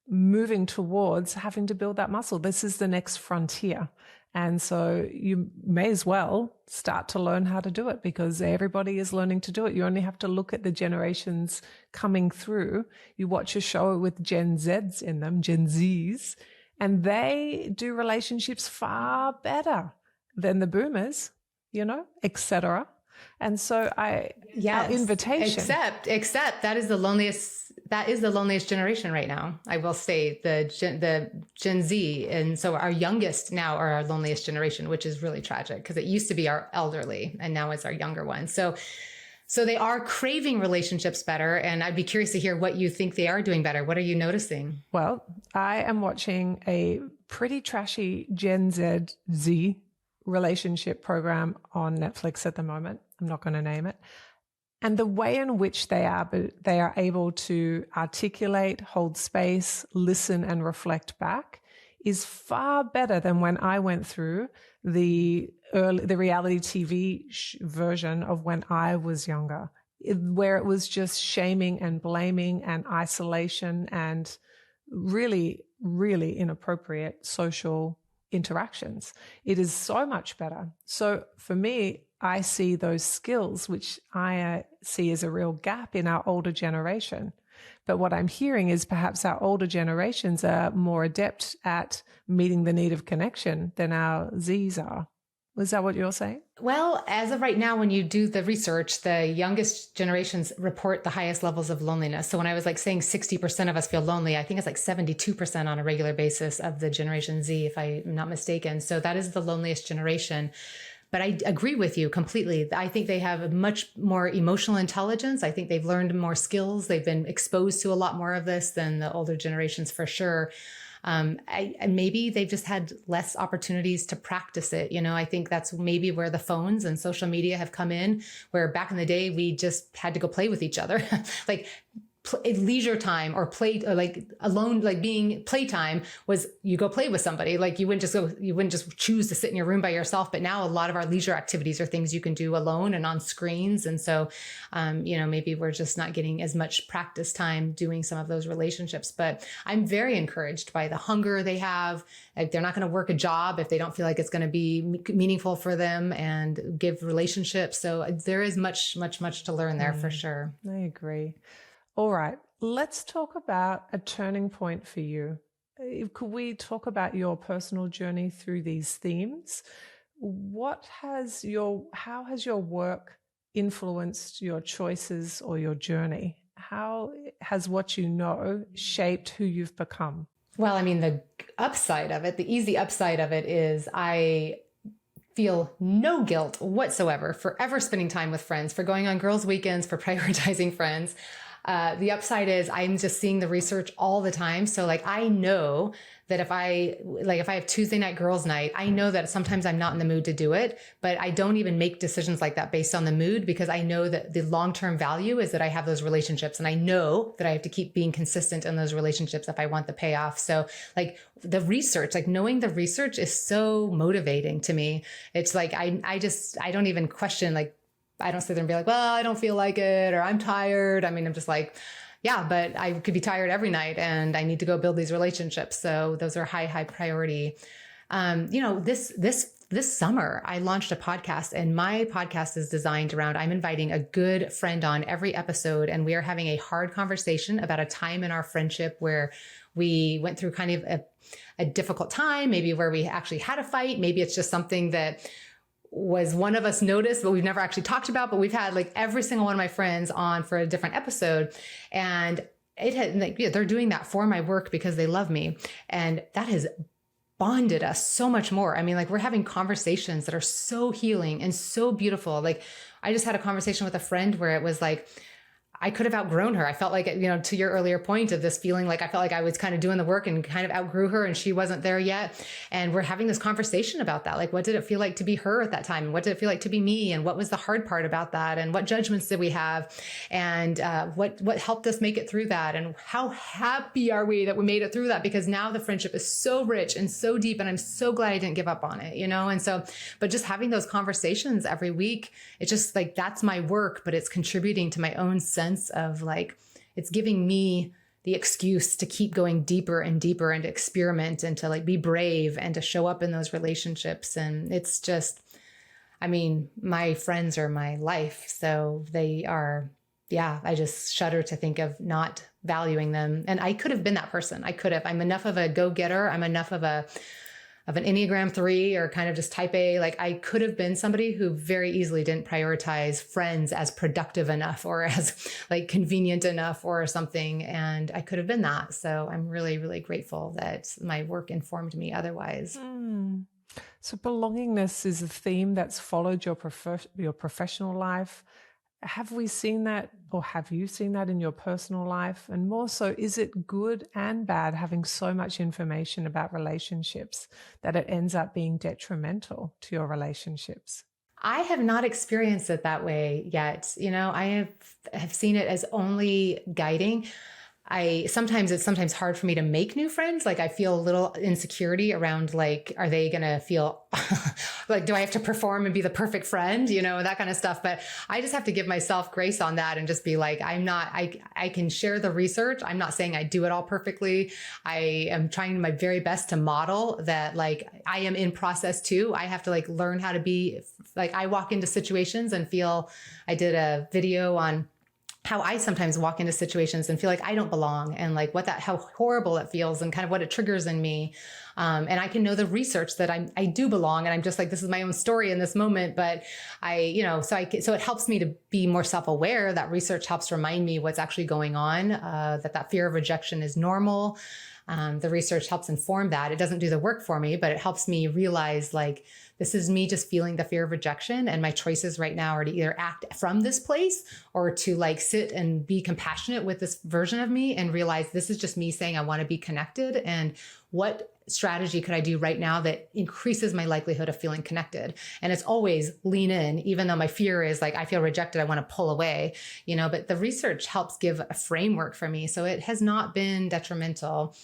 moving towards having to build that muscle. This is the next frontier. And so you may as well start to learn how to do it because everybody is learning to do it. You only have to look at the generations coming through. You watch a show with Gen Zs in them, Gen Zs, and they do relationships far better than the boomers, etc. And so our invitation.
Except that is the loneliest generation right now. I will say the Gen Z. And so our youngest now are our loneliest generation, which is really tragic because it used to be our elderly and now it's our younger ones. So they are craving relationships better. And I'd be curious to hear what you think they are doing better. What are you noticing?
Well, I am watching a pretty trashy Gen Z relationship program on Netflix at the moment. I'm not going to name it. And the way in which they are able to articulate, hold space, listen, and reflect back is far better than when I went through the reality TV version of when I was younger, where it was just shaming and blaming and isolation and really, really inappropriate social interactions. It is so much better. So for me, I see those skills, which I see as a real gap in our older generation. But what I'm hearing is perhaps our older generations are more adept at meeting the need of connection than our Zs are. Is that what you're saying?
Well, as of right now, when you do the research, the youngest generations report the highest levels of loneliness. So when I was like saying 60% of us feel lonely, I think it's like 72% on a regular basis of the Generation Z, if I'm not mistaken. So that is the loneliest generation. But I agree with you completely. I think they have a much more emotional intelligence. I think they've learned more skills. They've been exposed to a lot more of this than the older generations for sure. Maybe they've just had less opportunities to practice it. I think that's maybe where the phones and social media have come in, where back in the day, we just had to go play with each other. Like leisure time or play, or like alone, like being playtime was you go play with somebody. Like you wouldn't just choose to sit in your room by yourself. But now a lot of our leisure activities are things you can do alone and on screens. And so, maybe we're just not getting as much practice time doing some of those relationships. But I'm very encouraged by the hunger they have. Like they're not going to work a job if they don't feel like it's going to be meaningful for them and give relationships. So there is much, much, much to learn there for sure.
I agree. All right, let's talk about a turning point for you. Could we talk about your personal journey through these themes? How has your work influenced your choices or your journey? How has what you know shaped who you've become?
Well, the upside of it, the easy upside of it is I feel no guilt whatsoever for ever spending time with friends, for going on girls' weekends, for prioritizing friends. The upside is I'm just seeing the research all the time. So like, I know that if I have Tuesday night girls night, I know that sometimes I'm not in the mood to do it, but I don't even make decisions like that based on the mood, because I know that the long-term value is that I have those relationships, and I know that I have to keep being consistent in those relationships if I want the payoff. So like the research, like knowing the research is so motivating to me. It's like, I don't even question, like, I don't sit there and be like, well, I don't feel like it, or I'm tired. I mean, I'm just like, yeah, but I could be tired every night and I need to go build these relationships. So those are high priority. This summer I launched a podcast, and my podcast is designed around, I'm inviting a good friend on every episode, and we are having a hard conversation about a time in our friendship where we went through kind of a difficult time, maybe where we actually had a fight. Maybe it's just something that was one of us noticed, but we've never actually talked about, but we've had like every single one of my friends on for a different episode. And it had, like, they're doing that for my work because they love me. And that has bonded us so much more. I mean, like, we're having conversations that are so healing and so beautiful. Like, I just had a conversation with a friend where it was like, I could have outgrown her. I felt like, to your earlier point of this feeling like I felt like I was kind of doing the work and kind of outgrew her and she wasn't there yet. And we're having this conversation about that. Like, what did it feel like to be her at that time? And what did it feel like to be me? And what was the hard part about that? And what judgments did we have? And what helped us make it through that? And how happy are we that we made it through that? Because now the friendship is so rich and so deep, and I'm so glad I didn't give up on it, And so, but just having those conversations every week, it's just like, that's my work, but it's contributing to my own sense of like, it's giving me the excuse to keep going deeper and deeper and to experiment and to like be brave and to show up in those relationships. And it's just, I mean, my friends are my life. So they are, I just shudder to think of not valuing them. And I could have been that person. I'm enough of a go-getter. I'm enough of an Enneagram 3 or kind of just type A. Like, I could have been somebody who very easily didn't prioritize friends as productive enough or as like convenient enough or something. And I could have been that. So I'm really, really grateful that my work informed me otherwise.
So belongingness is a theme that's followed your professional life. Have we seen that, or have you seen that in your personal life? And more so, is it good and bad having so much information about relationships that it ends up being detrimental to your relationships?
I have not experienced it that way yet. I have seen it as only guiding. It's sometimes hard for me to make new friends. Like, I feel a little insecurity around, like, are they going to feel like, do I have to perform and be the perfect friend, that kind of stuff. But I just have to give myself grace on that and just be like, I can share the research. I'm not saying I do it all perfectly. I am trying my very best to model that, like, I am in process too. I have to like learn how to be like, I walk into situations and feel, I did a video on how I sometimes walk into situations and feel like I don't belong, and like how horrible it feels and kind of what it triggers in me. And I can know the research that I do belong. And I'm just like, this is my own story in this moment. But so it helps me to be more self-aware. That research helps remind me what's actually going on, that fear of rejection is normal. The research helps inform that. It doesn't do the work for me, but it helps me realize, like, this is me just feeling the fear of rejection. And my choices right now are to either act from this place or to like sit and be compassionate with this version of me and realize this is just me saying I want to be connected. And what strategy could I do right now that increases my likelihood of feeling connected? And it's always lean in, even though my fear is like, I feel rejected, I want to pull away, but the research helps give a framework for me. So it has not been detrimental.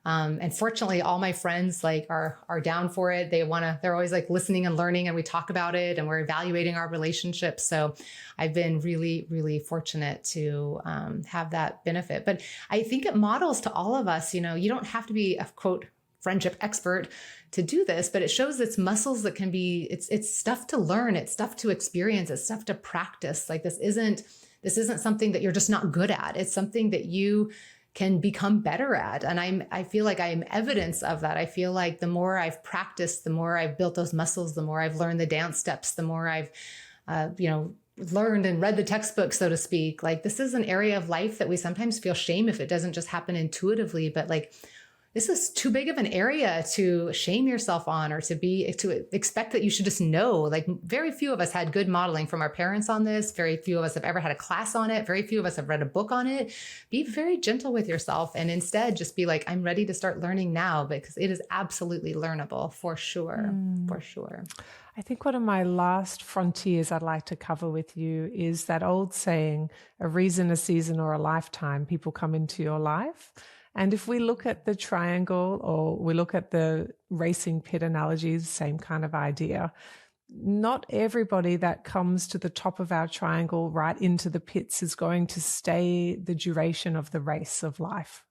And fortunately, all my friends like are down for it. They're always like listening and learning, and we talk about it and we're evaluating our relationships. So I've been really, really fortunate to have that benefit. But I think it models to all of us, you don't have to be a quote friendship expert to do this, but it shows it's muscles that can be, it's stuff to learn. It's stuff to experience. It's stuff to practice. Like, this isn't something that you're just not good at. It's something that you can become better at. And I feel like I am evidence of that. I feel like the more I've practiced, the more I've built those muscles, the more I've learned the dance steps, the more I've, learned and read the textbook, so to speak. Like, this is an area of life that we sometimes feel shame if it doesn't just happen intuitively, but like, this is too big of an area to shame yourself on, or to expect that you should just know. Like, very few of us had good modeling from our parents on this. Very few of us have ever had a class on it. Very few of us have read a book on it. Be very gentle with yourself, and instead just be like, I'm ready to start learning now, because it is absolutely learnable for sure. For sure.
I think one of my last frontiers I'd like to cover with you is that old saying, a reason, a season, or a lifetime, people come into your life. And if we look at the triangle, or we look at the racing pit analogies, same kind of idea. Not everybody that comes to the top of our triangle right into the pits is going to stay the duration of the race of life.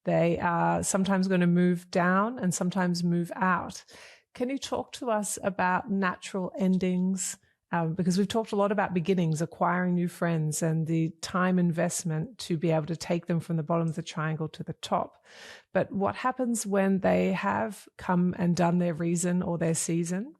They are sometimes going to move down and sometimes move out. Can you talk to us about natural endings? Because we've talked a lot about beginnings, acquiring new friends, and the time investment to be able to take them from the bottom of the triangle to the top. But what happens when they have come and done their reason or their season,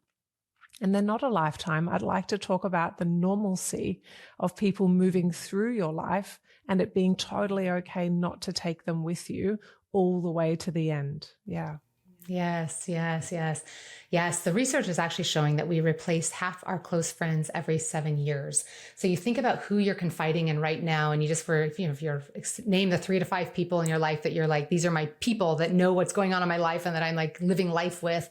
and they're not a lifetime? I'd like to talk about the normalcy of people moving through your life and it being totally okay not to take them with you all the way to the end. Yeah.
Yes. The research is actually showing that we replace half our close friends every 7 years. So you think about who you're confiding in right now, and you just, if you're name the 3 to 5 people in your life that you're like, these are my people that know what's going on in my life and that I'm like living life with.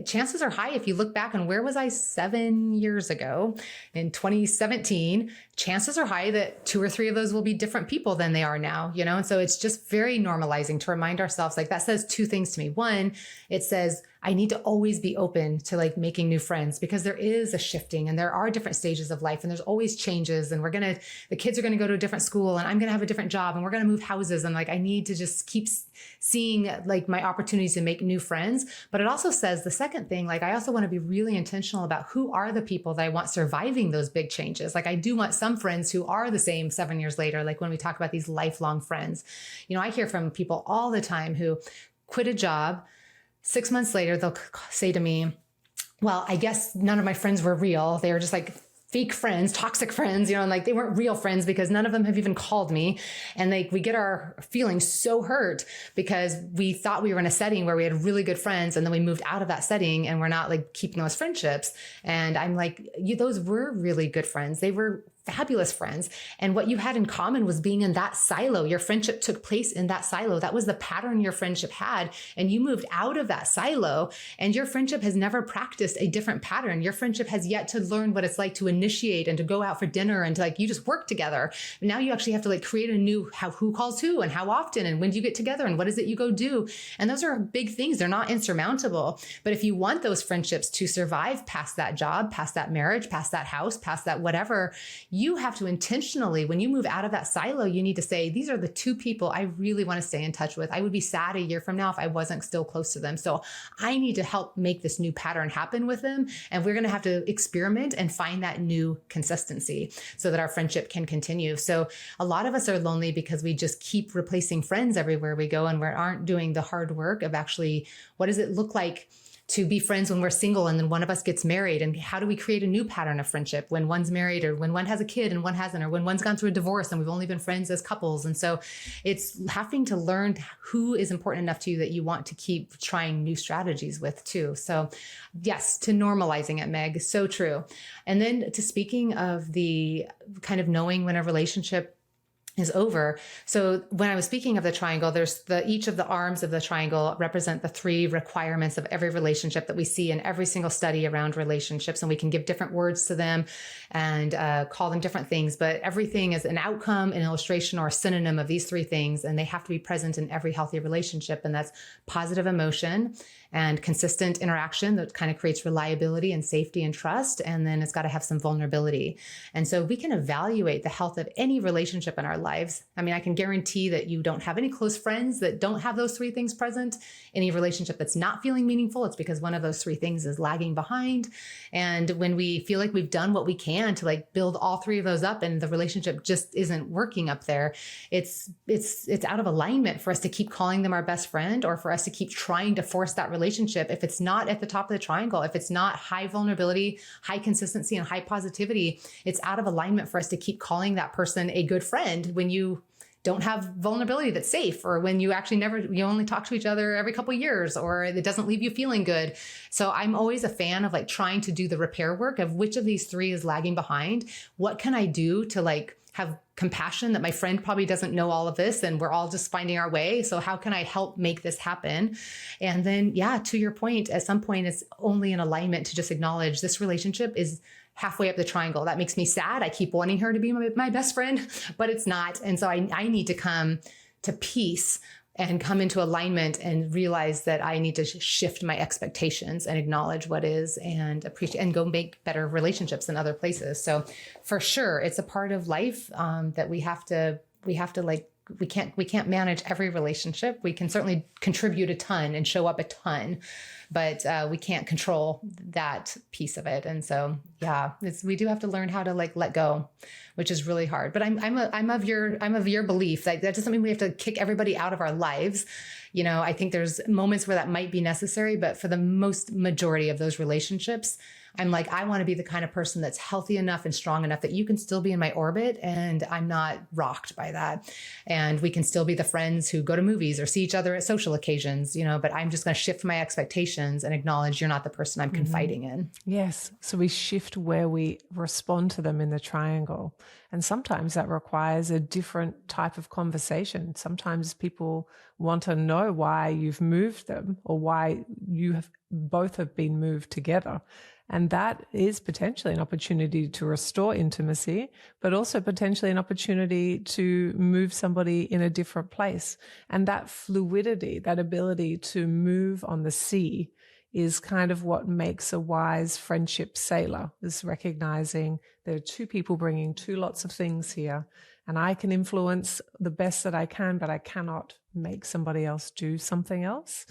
Chances are high, if you look back on where was I 7 years ago in 2017, chances are high that 2 or 3 of those will be different people than they are now, And so it's just very normalizing to remind ourselves, like, that says 2 things to me. One, it says, I need to always be open to like making new friends, because there is a shifting and there are different stages of life and there's always changes, and the kids are going to go to a different school and I'm going to have a different job and we're going to move houses. And like, I need to just keep seeing like my opportunities to make new friends. But it also says the second thing, like, I also want to be really intentional about who are the people that I want surviving those big changes. Like, I do want some friends who are the same 7 years later. Like when we talk about these lifelong friends, I hear from people all the time who quit a job. 6 months later, they'll say to me, well, I guess none of my friends were real. They were just like fake friends, toxic friends, and like they weren't real friends because none of them have even called me. And we get our feelings so hurt because we thought we were in a setting where we had really good friends, and then we moved out of that setting and we're not like keeping those friendships. And I'm like, those were really good friends. They were fabulous friends. And what you had in common was being in that silo. Your friendship took place in that silo. That was the pattern your friendship had. And you moved out of that silo, and your friendship has never practiced a different pattern. Your friendship has yet to learn what it's like to initiate and to go out for dinner and to like, you just work together. Now you actually have to like create a new, who calls who and how often and when do you get together and what is it you go do? And those are big things. They're not insurmountable. But if you want those friendships to survive past that job, past that marriage, past that house, past that whatever, you have to intentionally, when you move out of that silo, you need to say, these are the 2 people I really want to stay in touch with. I would be sad a year from now if I wasn't still close to them. So I need to help make this new pattern happen with them. And we're going to have to experiment and find that new consistency so that our friendship can continue. So a lot of us are lonely because we just keep replacing friends everywhere we go, and we aren't doing the hard work of actually, what does it look like to be friends when we're single and then one of us gets married? And how do we create a new pattern of friendship when one's married, or when one has a kid and one hasn't, or when one's gone through a divorce and we've only been friends as couples? And so it's having to learn who is important enough to you that you want to keep trying new strategies with too. So yes, to normalizing it, Meg, so true. And then to speaking of the kind of knowing when a relationship is over. So when I was speaking of the triangle, there's each of the arms of the triangle represent the 3 requirements of every relationship that we see in every single study around relationships. And we can give different words to them and call them different things, but everything is an outcome, an illustration, or a synonym of these 3 things. And they have to be present in every healthy relationship. And that's positive emotion and consistent interaction that kind of creates reliability and safety and trust. And then it's got to have some vulnerability. And so we can evaluate the health of any relationship in our lives. I mean, I can guarantee that you don't have any close friends that don't have those 3 things present. Any relationship that's not feeling meaningful, it's because one of those 3 things is lagging behind. And when we feel like we've done what we can to like build all 3 of those up and the relationship just isn't working up there, it's out of alignment for us to keep calling them our best friend, or for us to keep trying to force that relationship. If it's not at the top of the triangle, if it's not high vulnerability, high consistency, and high positivity, it's out of alignment for us to keep calling that person a good friend when you don't have vulnerability that's safe, or when you actually you only talk to each other every couple of years, or it doesn't leave you feeling good. So I'm always a fan of like trying to do the repair work of which of these three is lagging behind. What can I do to like have compassion that my friend probably doesn't know all of this and we're all just finding our way. So how can I help make this happen? And then, yeah, to your point, at some point it's only in alignment to just acknowledge this relationship is halfway up the triangle. That makes me sad. I keep wanting her to be my best friend, but it's not. And so I need to come to peace and come into alignment and realize that I need to shift my expectations and acknowledge what is and appreciate and go make better relationships in other places. So for sure, it's a part of life that we have to like, we can't manage every relationship. We can certainly contribute a ton and show up a ton, but we can't control that piece of it. And so, yeah, we do have to learn how to like let go, which is really hard. But I'm of your belief. Like that doesn't mean we have to kick everybody out of our lives. You know, I think there's moments where that might be necessary, but for the most majority of those relationships, I'm like, I want to be the kind of person that's healthy enough and strong enough that you can still be in my orbit and I'm not rocked by that. And we can still be the friends who go to movies or see each other at social occasions, you know, but I'm just going to shift my expectations and acknowledge you're not the person I'm confiding in.
Yes. So we shift where we respond to them in the triangle. And sometimes that requires a different type of conversation. Sometimes people want to know why you've moved them or why you both have been moved together. And that is potentially an opportunity to restore intimacy, but also potentially an opportunity to move somebody in a different place. And that fluidity, that ability to move on the sea is kind of what makes a wise friendship sailor, is recognizing there are two people bringing two lots of things here. And I can influence the best that I can, but I cannot make somebody else do something else.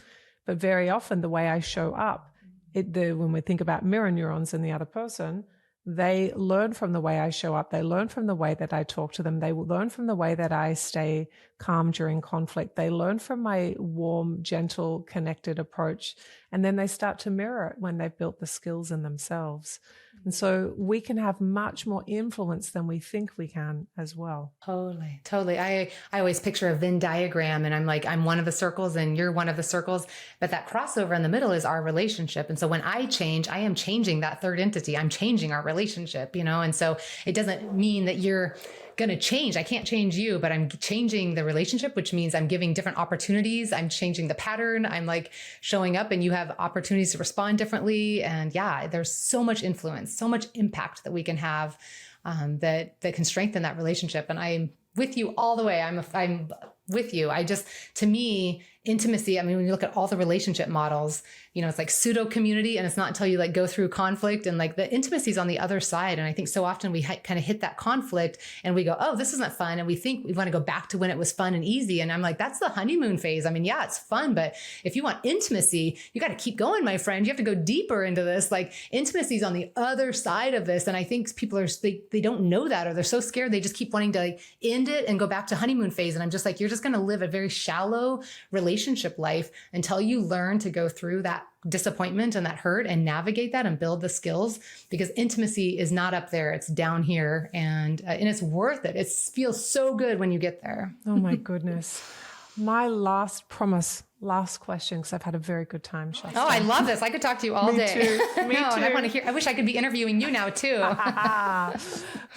But very often the way I show up, when we think about mirror neurons in the other person, they learn from the way I show up. They learn from the way that I talk to them. They will learn from the way that I stay calm during conflict. They learn from my warm, gentle, connected approach. And then they start to mirror it when they've built the skills in themselves. And so we can have much more influence than we think we can as well.
Totally. I always picture a Venn diagram and I'm like, I'm one of the circles and you're one of the circles, but that crossover in the middle is our relationship. And so when I change, I am changing that third entity. I'm changing our relationship, you know? And so it doesn't mean that you're going to change. I can't change you, but I'm changing the relationship, which means I'm giving different opportunities. I'm changing the pattern. I'm like showing up and you have opportunities to respond differently. And yeah, there's so much influence, so much impact that we can have that can strengthen that relationship. And I'm with you all the way. I'm with you. To me, intimacy, I mean, when you look at all the relationship models, you know, it's like pseudo community and it's not until you like go through conflict and like the intimacy is on the other side. And I think so often we kind of hit that conflict and we go, oh, this isn't fun. And we think we want to go back to when it was fun and easy. And I'm like, that's the honeymoon phase. I mean, yeah, it's fun, but if you want intimacy, you got to keep going, my friend. You have to go deeper into this. Like intimacy is on the other side of this. And I think people they don't know that, or they're so scared. They just keep wanting to like end it and go back to honeymoon phase. And I'm just like, you're just going to live a very shallow relationship life until you learn to go through that disappointment and that hurt and navigate that and build the skills, because intimacy is not up there. It's down here and it's worth it. It feels so good when you get there.
Oh my goodness. My last question, because I've had a very good time, Shasta.
Oh, I love this. I could talk to you all
Me
day.
Too. Me too.
And I want to hear, I wish I could be interviewing you now too.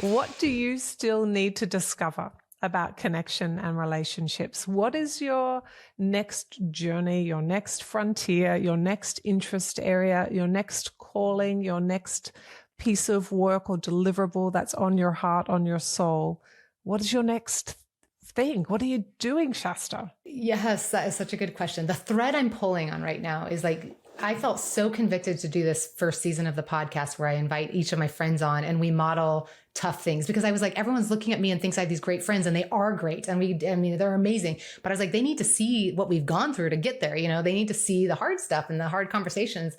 What do you still need to discover about connection and relationships? What is your next journey, your next frontier, your next interest area, your next calling, your next piece of work or deliverable that's on your heart, on your soul? What is your next thing? What are you doing, Shasta?
Yes, that is such a good question. The thread I'm pulling on right now is like, I felt so convicted to do this first season of the podcast where I invite each of my friends on and we model tough things, because I was like, everyone's looking at me and thinks I have these great friends and they are great. And they're amazing, but I was like, they need to see what we've gone through to get there. You know, they need to see the hard stuff and the hard conversations.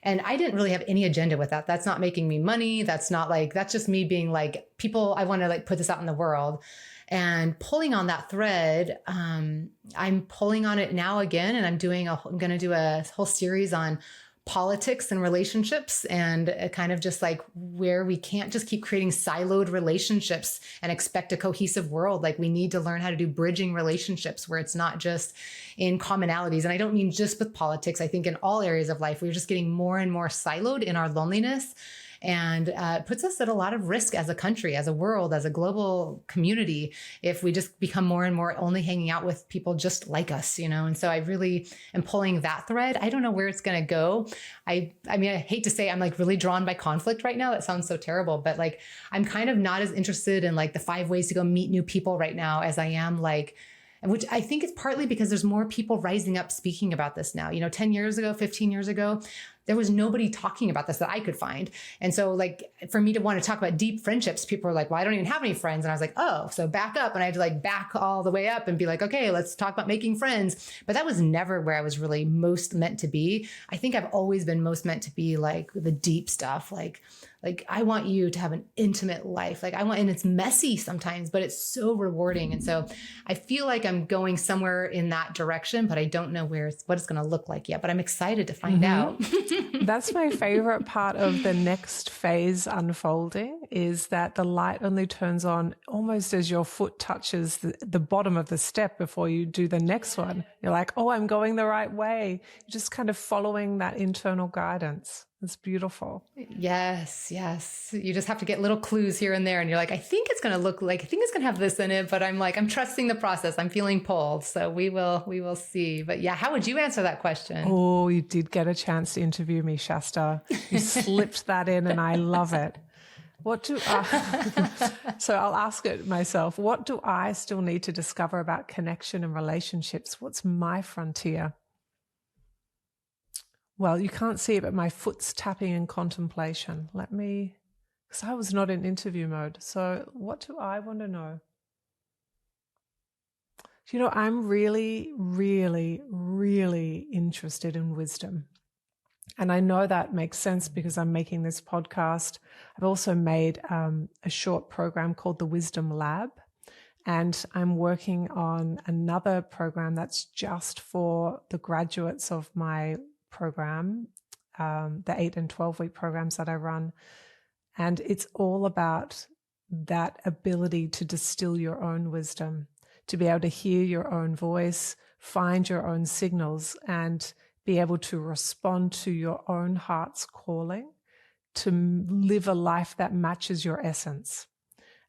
And I didn't really have any agenda with that. That's not making me money. That's just me being like, people, I want to like put this out in the world. And pulling on that thread, I'm pulling on it now again. And I'm going to do a whole series on politics and relationships, and kind of just like where we can't just keep creating siloed relationships and expect a cohesive world. Like we need to learn how to do bridging relationships where it's not just in commonalities. And I don't mean just with politics. I think in all areas of life, we're just getting more and more siloed in our loneliness. And it puts us at a lot of risk as a country, as a world, as a global community, if we just become more and more only hanging out with people just like us, you know? And so I really am pulling that thread. I don't know where it's going to go. I mean, I hate to say I'm like really drawn by conflict right now. That sounds so terrible, but like, I'm kind of not as interested in like the 5 ways to go meet new people right now as I am like, which I think is partly because there's more people rising up speaking about this now. You know, 10 years ago, 15 years ago, there was nobody talking about this that I could find. And so like for me to want to talk about deep friendships, people are like, well, I don't even have any friends. And I was like, oh, so back up. And I had to like back all the way up and be like, okay, let's talk about making friends. But that was never where I was really most meant to be. I think I've always been most meant to be like the deep stuff. Like I want you to have an intimate life. And it's messy sometimes, but it's so rewarding. And so I feel like I'm going somewhere in that direction, but I don't know what it's going to look like yet, but I'm excited to find out.
That's my favorite part of the next phase unfolding, is that the light only turns on almost as your foot touches the bottom of the step before you do the next one. You're like, oh, I'm going the right way. You're just kind of following that internal guidance. It's beautiful.
Yes. You just have to get little clues here and there. And you're like, I think it's going to have this in it, but I'm trusting the process. I'm feeling pulled. So we will see. But yeah, how would you answer that question?
Oh, you did get a chance to interview me, Shasta. You slipped that in and I love it. So I'll ask it myself. What do I still need to discover about connection and relationships? What's my frontier? Well, you can't see it, but my foot's tapping in contemplation. Because I was not in interview mode. So what do I want to know? You know, I'm really, really, really interested in wisdom. And I know that makes sense because I'm making this podcast. I've also made a short program called the Wisdom Lab. And I'm working on another program that's just for the graduates of my program, the 8 and 12-week programs that I run. And it's all about that ability to distill your own wisdom, to be able to hear your own voice, find your own signals, and be able to respond to your own heart's calling, to live a life that matches your essence.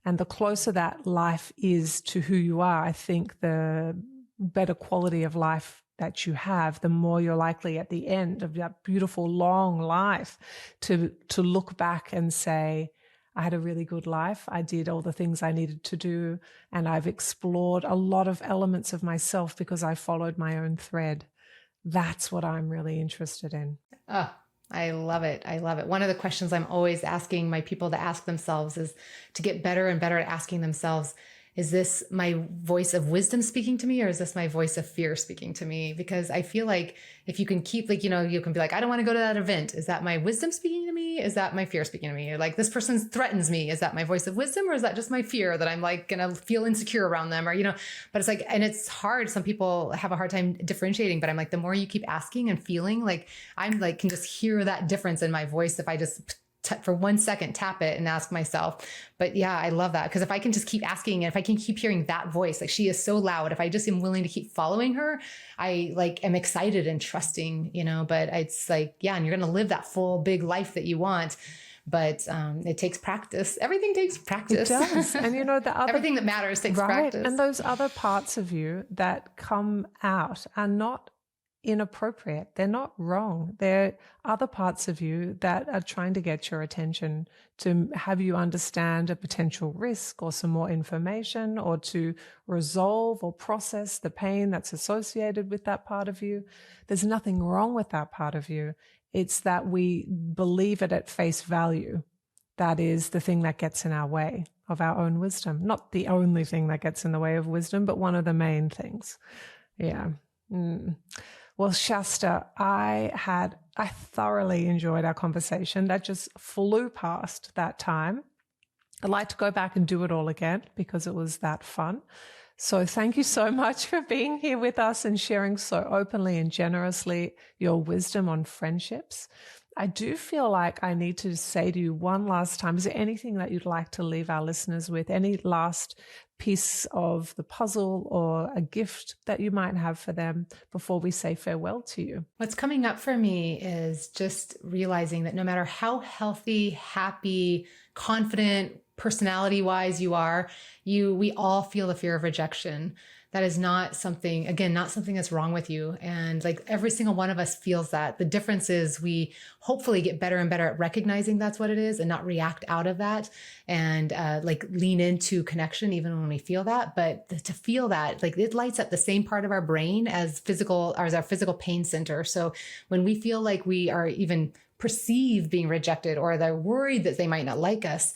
And the closer that life is to who you are, I think the better quality of life that you have, the more you're likely at the end of that beautiful long life to look back and say, I had a really good life. I did all the things I needed to do, and I've explored a lot of elements of myself because I followed my own thread. That's what I'm really interested in.
Oh, I love it. One of the questions I'm always asking my people to ask themselves is to get better and better at asking themselves, is this my voice of wisdom speaking to me, or is this my voice of fear speaking to me? Because I feel like if you can keep, you can be like, I don't want to go to that event. Is that my wisdom speaking to me? Is that my fear speaking to me? Or like, this person threatens me. Is that my voice of wisdom, or is that just my fear that I'm like going to feel insecure around them? Or, but it's like, and it's hard. Some people have a hard time differentiating, but I'm like, the more you keep asking and feeling, like I'm like, can just hear that difference in my voice if I just for 1 second, tap it and ask myself. But yeah, I love that. Because if I can just keep asking, and if I can keep hearing that voice, like she is so loud, if I just am willing to keep following her, I am excited and trusting, but it's like, yeah, and you're going to live that full big life that you want. But it takes practice. Everything takes practice. It
does. And
everything that matters takes practice.
And those other parts of you that come out are not inappropriate. They're not wrong. They're other parts of you that are trying to get your attention, to have you understand a potential risk or some more information, or to resolve or process the pain that's associated with that part of you. There's nothing wrong with that part of you. It's that we believe it at face value. That is the thing that gets in our way of our own wisdom. Not the only thing that gets in the way of wisdom, but one of the main things. Yeah. Well, Shasta, I thoroughly enjoyed our conversation. That just flew past that time. I'd like to go back and do it all again because it was that fun. So thank you so much for being here with us and sharing so openly and generously your wisdom on friendships. I do feel like I need to say to you one last time, is there anything that you'd like to leave our listeners with? Any last piece of the puzzle or a gift that you might have for them before we say farewell to you?
What's coming up for me is just realizing that no matter how healthy, happy, confident, personality-wise you are, we all feel the fear of rejection. That is not something, again, not something that's wrong with you. And like every single one of us feels that. The difference is we hopefully get better and better at recognizing that's what it is and not react out of that and like lean into connection even when we feel that. But to feel that, like it lights up the same part of our brain as our physical pain center. So when we feel like we are even perceived being rejected or they're worried that they might not like us,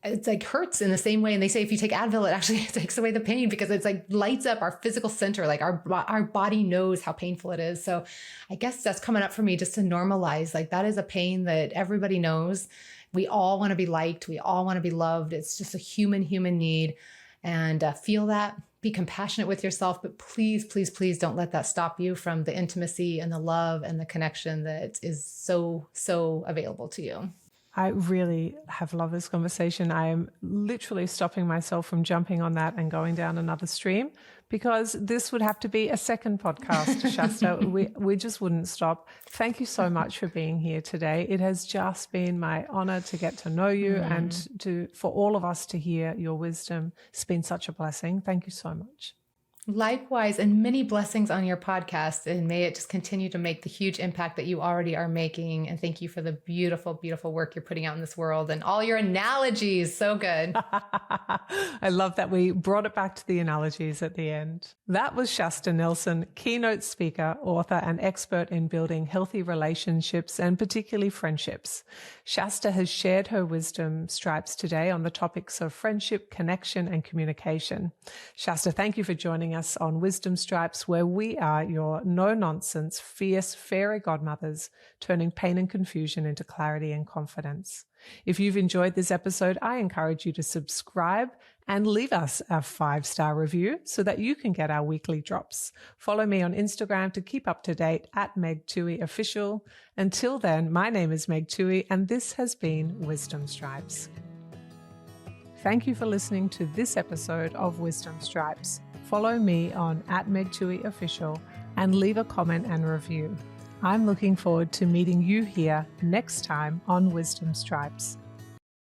it's like hurts in the same way. And they say, if you take Advil, it actually takes away the pain because it's like lights up our physical center. Like our body knows how painful it is. So I guess that's coming up for me just to normalize, like that is a pain that everybody knows. We all want to be liked. We all want to be loved. It's just a human need, and feel that. Be compassionate with yourself, but please, please, please don't let that stop you from the intimacy and the love and the connection that is so, so available to you.
I really have loved this conversation. I am literally stopping myself from jumping on that and going down another stream because this would have to be a second podcast, Shasta. We just wouldn't stop. Thank you so much for being here today. It has just been my honor to get to know you and for all of us to hear your wisdom. It's been such a blessing. Thank you so much.
Likewise, and many blessings on your podcast, and may it just continue to make the huge impact that you already are making. And thank you for the beautiful, beautiful work you're putting out in this world and all your analogies. So good.
I love that we brought it back to the analogies at the end. That was Shasta Nelson, keynote speaker, author, and expert in building healthy relationships and particularly friendships. Shasta has shared her wisdom stripes today on the topics of friendship, connection, and communication. Shasta, thank you for joining us on Wisdom Stripes, where we are your no-nonsense, fierce fairy godmothers, turning pain and confusion into clarity and confidence. If you've enjoyed this episode, I encourage you to subscribe and leave us a 5-star review so that you can get our weekly drops. Follow me on Instagram to keep up to date at Meg Tuohey Official. Until then, my name is Meg Tuohey, and this has been Wisdom Stripes. Thank you for listening to this episode of Wisdom Stripes. Follow me on @MegTuoheyOfficial and leave a comment and review. I'm looking forward to meeting you here next time on Wisdom Stripes.